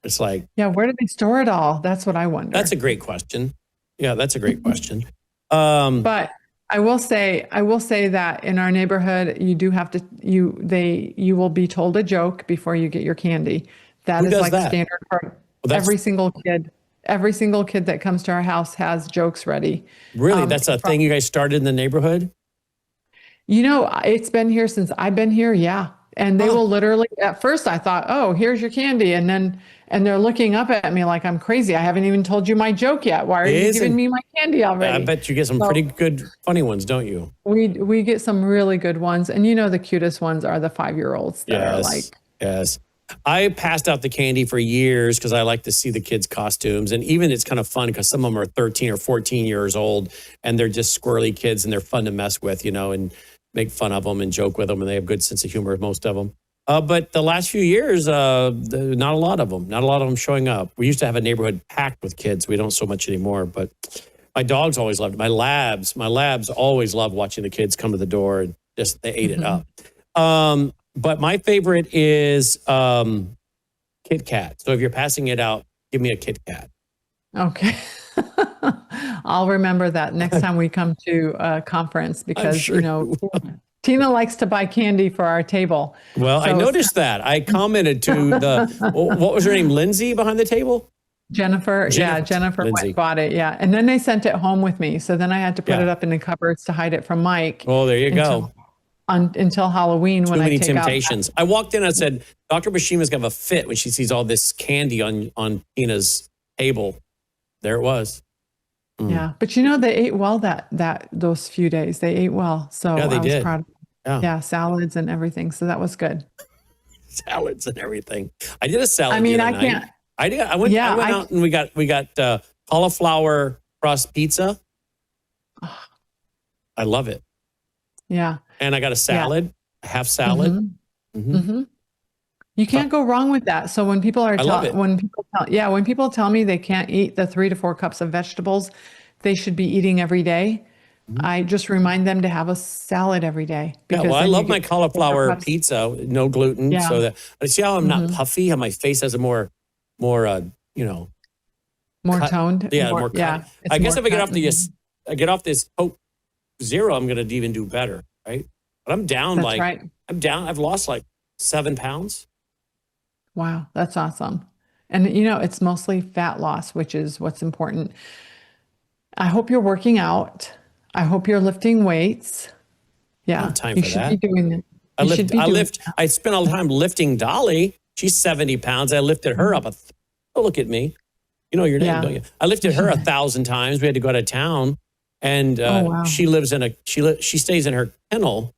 It's like, where do they store it all? That's what I wonder. That's a great question. Yeah, that's a great question. But I will say that in our neighborhood, you do have to, you will be told a joke before you get your candy. That is like standard for every single kid. Every single kid that comes to our house has jokes ready. Really? That's a thing you guys started in the neighborhood? It's been here since I've been here. Yeah. And they will literally, at first I thought, oh, here's your candy. And they're looking up at me like I'm crazy. I haven't even told you my joke yet. Why are you giving me my candy already? I bet you get some pretty good, funny ones, don't you? We get some really good ones. And the cutest ones are the 5-year-olds that are like. Yes. I passed out the candy for years because I like to see the kids' costumes. And even it's kind of fun because some of them are 13 or 14 years old and they're just squirrely kids and they're fun to mess with, and make fun of them and joke with them. And they have good sense of humor, most of them. But the last few years, not a lot of them showing up. We used to have a neighborhood packed with kids. We don't so much anymore, but my dogs always loved it. My labs always loved watching the kids come to the door and just, they ate it up. But my favorite is Kit Kat. So if you're passing it out, give me a Kit Kat. Okay. I'll remember that next time we come to a conference because, Tina likes to buy candy for our table. Well, I noticed that. I commented to what was her name? Lindsay behind the table? Jennifer. Yeah, Jennifer bought it. Yeah. And then they sent it home with me. So then I had to put it up in the cupboards to hide it from Mike. Oh, there you go. Until Halloween when I take temptations. I walked in, I said, Dr. Bashima's going to have a fit when she sees all this candy on Tina's table. There it was. Yeah. But they ate well those few days. They ate well. So I was proud of them. Yeah, salads and everything. So that was good. Salads and everything. I did a salad. I mean, I can't. I went out and we got cauliflower crust pizza. I love it. Yeah. And I got a salad. a half salad. You can't go wrong with that. So when people are love it. when people tell me they can't eat the 3 to 4 cups of vegetables they should be eating every day, I just remind them to have a salad every day. Yeah, well, I love my cauliflower pizza, no gluten. Yeah. So that, see how I'm not puffy, how my face has a more more cut. toned. Yeah, more cut. Yeah, I guess if I get off this Coke Zero, I'm going to even do better, right? But I'm down That's right. I've lost like 7 pounds. Wow, that's awesome. And it's mostly fat loss, which is what's important. I hope you're working out. I hope you're lifting weights. Yeah, time you for should that. be doing that. I spent all the time lifting Dolly. She's 70 pounds. I lifted her up. Look at me. You know your name, don't you? I lifted her 1,000 times. We had to go out of town, and she lives in she stays in her kennel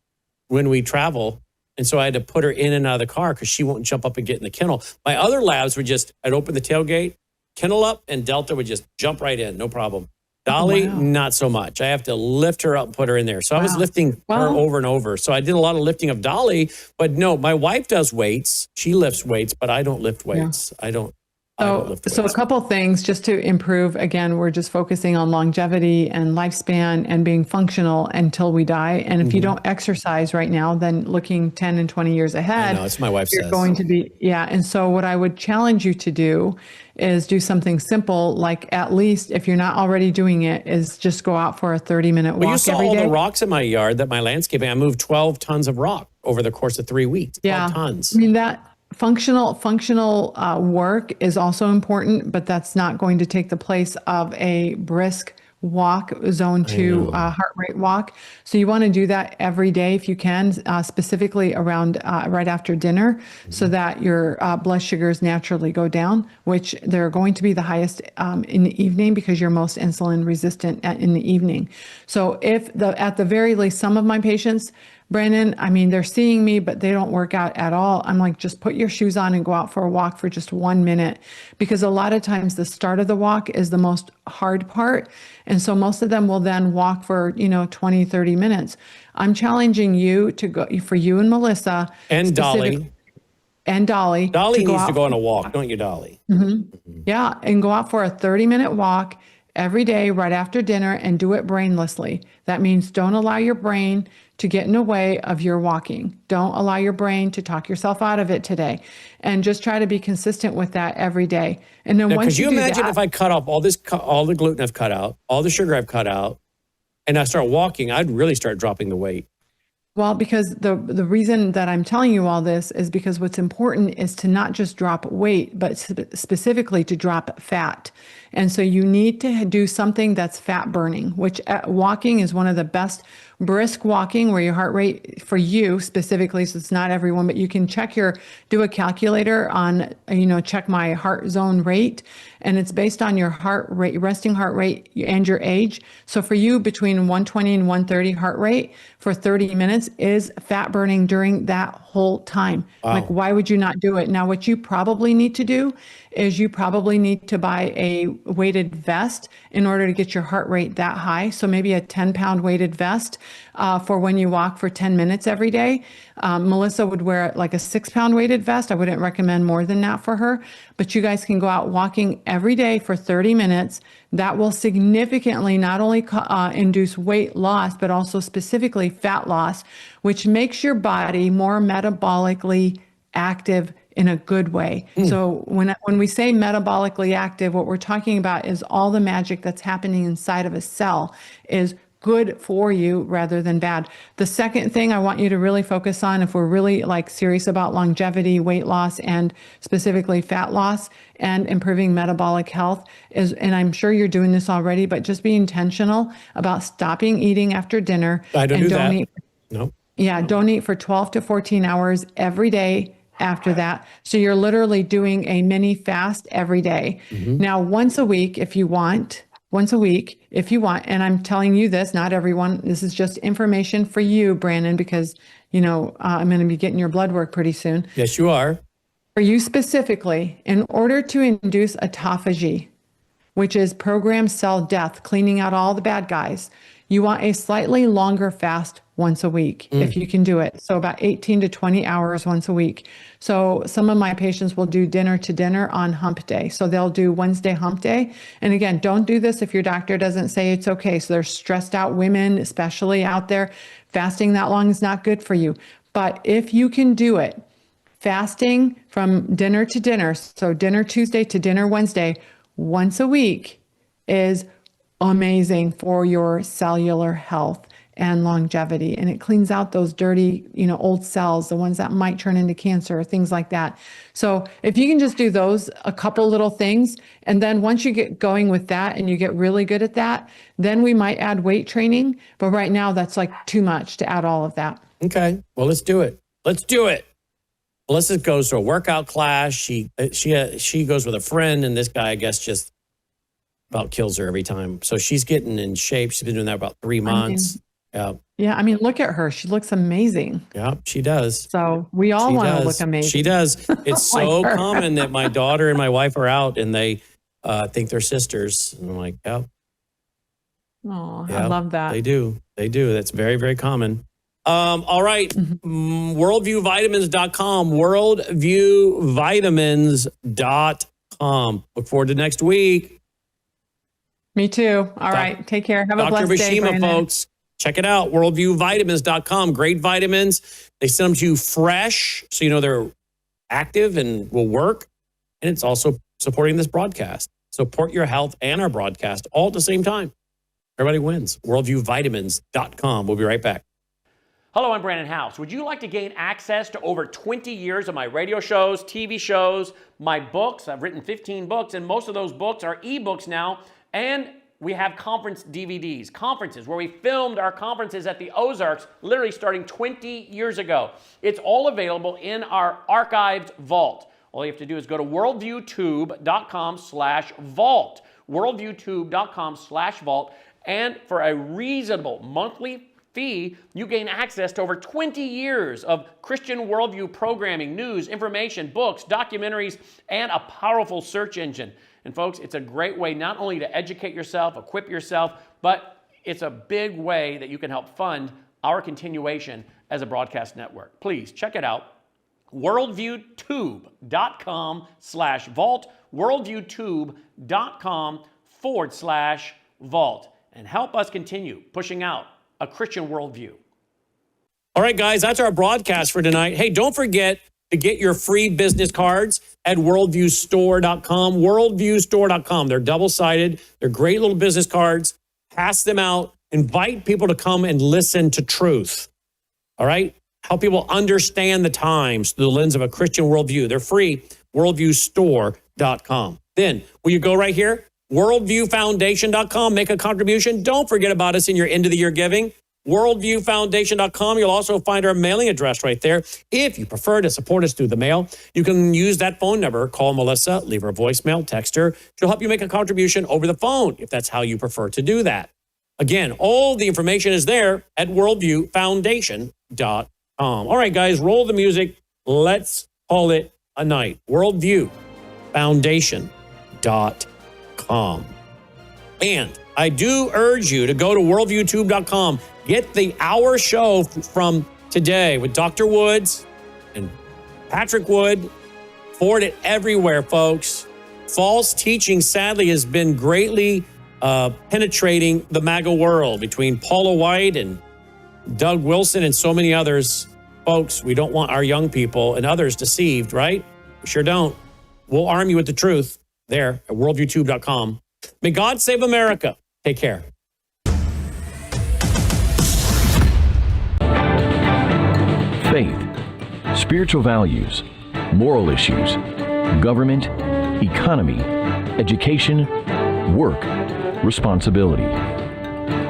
when we travel, and so I had to put her in and out of the car because she won't jump up and get in the kennel. My other labs would I'd open the tailgate, kennel up, and Delta would just jump right in, no problem. Dolly, not so much. I have to lift her up and put her in there. So I was lifting her over and over. So I did a lot of lifting of Dolly, but no, my wife does weights. She lifts weights, but I don't lift weights. I don't lift weights. So a couple things just to improve. Again, we're just focusing on longevity and lifespan and being functional until we die. And if you don't exercise right now, then looking 10 and 20 years ahead, I know, it's my wife you're says. going to be, And so what I would challenge you to do is do something simple, like at least if you're not already doing it, is just go out for a 30-minute walk every day. Well, you saw all the rocks in my yard that my landscaping, I moved 12 tons of rock over the course of 3 weeks. 12 tons. I mean, that functional work is also important, but that's not going to take the place of a brisk walk, zone 2 heart rate walk. So you want to do that every day if you can, specifically around right after dinner, so that your blood sugars naturally go down, which they're going to be the highest in the evening because you're most insulin resistant in the evening. So at the very least, some of my patients, Brannon, I mean, they're seeing me, but they don't work out at all. I'm like, just put your shoes on and go out for a walk for just 1 minute, because a lot of times the start of the walk is the most hard part. And so most of them will then walk for, 20, 30 minutes. I'm challenging you to go, for you and Melissa. And Dolly. And Dolly. Dolly needs to go on a walk, don't you, Dolly? Yeah, and go out for a 30-minute walk every day right after dinner and do it brainlessly. That means don't allow your brain to get in the way of your walking. Don't allow your brain to talk yourself out of it today. And just try to be consistent with that every day. And then once you do that, imagine if I cut off all the gluten I've cut out, all the sugar I've cut out, and I start walking, I'd really start dropping the weight. Well, because the reason that I'm telling you all this is because what's important is to not just drop weight, but specifically to drop fat. And so you need to do something that's fat burning, which walking is one of the best. Brisk walking, where your heart rate, for you specifically, so it's not everyone, but you can do a calculator on, check my heart zone rate, and it's based on your heart rate, resting heart rate, and your age. So for you, between 120 and 130 heart rate for 30 minutes is fat burning during that whole time. Wow. Like, why would you not do it? Now, what you probably need to do is you probably need to buy a weighted vest in order to get your heart rate that high. So maybe a 10-pound weighted vest for when you walk for 10 minutes every day. Melissa would wear like a 6-pound weighted vest. I wouldn't recommend more than that for her, but you guys can go out walking every day for 30 minutes. That will significantly not only induce weight loss, but also specifically fat loss, which makes your body more metabolically active in a good way. So when we say metabolically active, what we're talking about is all the magic that's happening inside of a cell is good for you rather than bad. The second thing I want you to really focus on, if we're really serious about longevity, weight loss, and specifically fat loss and improving metabolic health is, and I'm sure you're doing this already, but just be intentional about stopping eating after dinner. I don't do that. Eat. No. Yeah, don't eat for 12 to 14 hours every day after that. So you're literally doing a mini fast every day. Now, once a week, if you want, and I'm telling you this, not everyone, this is just information for you, Brannon, because, I'm going to be getting your blood work pretty soon. Yes, you are. For you specifically, in order to induce autophagy, which is programmed cell death, cleaning out all the bad guys. You want a slightly longer fast once a week, if you can do it. So about 18 to 20 hours once a week. So some of my patients will do dinner to dinner on hump day. So they'll do Wednesday hump day. And again, don't do this if your doctor doesn't say it's okay. So there's stressed out women, especially out there. Fasting that long is not good for you. But if you can do it, fasting from dinner to dinner, so dinner Tuesday to dinner Wednesday, once a week is amazing for your cellular health and longevity. And it cleans out those dirty, old cells, the ones that might turn into cancer, things like that. So if you can just do those, a couple little things, and then once you get going with that and you get really good at that, then we might add weight training. But right now that's like too much to add all of that. Okay. Well, let's do it. Let's do it. Melissa goes to a workout class. She goes with a friend, and this guy, I guess, just about kills her every time. So she's getting in shape. She's been doing that about 3 months. Yeah. I mean, look at her. She looks amazing. Yeah, she does. So we all want to look amazing. She does. It's so common that my daughter and my wife are out and they think they're sisters. And I'm like, Oh, I love that. They do. That's very, very common. All right. Worldviewvitamins.com. Worldviewvitamins.com. Look forward to next week. Me too. All right. Take care. Have a blessed day, Dr. Bashima, folks. Check it out. Worldviewvitamins.com. Great vitamins. They send them to you fresh, so you know they're active and will work. And it's also supporting this broadcast. Support your health and our broadcast all at the same time. Everybody wins. Worldviewvitamins.com. We'll be right back. Hello, I'm Brannon Howse. Would you like to gain access to over 20 years of my radio shows, TV shows, my books? I've written 15 books, and most of those books are ebooks now. And we have conference DVDs, conferences where we filmed our conferences at the Ozarks, literally starting 20 years ago. It's all available in our archived vault. All you have to do is go to worldviewtube.com/vault, worldviewtube.com/vault, and for a reasonable monthly fee, you gain access to over 20 years of Christian worldview programming, news, information, books, documentaries, and a powerful search engine. And folks, it's a great way not only to educate yourself, equip yourself, but it's a big way that you can help fund our continuation as a broadcast network. Please check it out. worldviewtube.com/vault, worldviewtube.com/vault, and help us continue pushing out a Christian worldview. All right, guys, that's our broadcast for tonight. Hey, don't forget to get your free business cards at worldviewstore.com, worldviewstore.com. They're double-sided. They're great little business cards. Pass them out. Invite people to come and listen to truth. All right? Help people understand the times through the lens of a Christian worldview. They're free, worldviewstore.com. Then, will you go right here? worldviewfoundation.com. Make a contribution. Don't forget about us in your end-of-the-year giving. worldviewfoundation.com. You'll also find our mailing address right there. If you prefer to support us through the mail, you can use that phone number. Call Melissa, leave her a voicemail, text her. She'll help you make a contribution over the phone if that's how you prefer to do that. Again, all the information is there at worldviewfoundation.com. All right, guys, roll the music. Let's call it a night. worldviewfoundation.com. And I do urge you to go to worldviewtube.com. Get the hour show from today with Dr. Woods and Patrick Wood. Forward it everywhere, folks. False teaching, sadly, has been greatly penetrating the MAGA world between Paula White and Doug Wilson and so many others. Folks, we don't want our young people and others deceived, right? We sure don't. We'll arm you with the truth there at worldviewtube.com. May God save America. Take care. Faith, spiritual values, moral issues, government, economy, education, work, responsibility.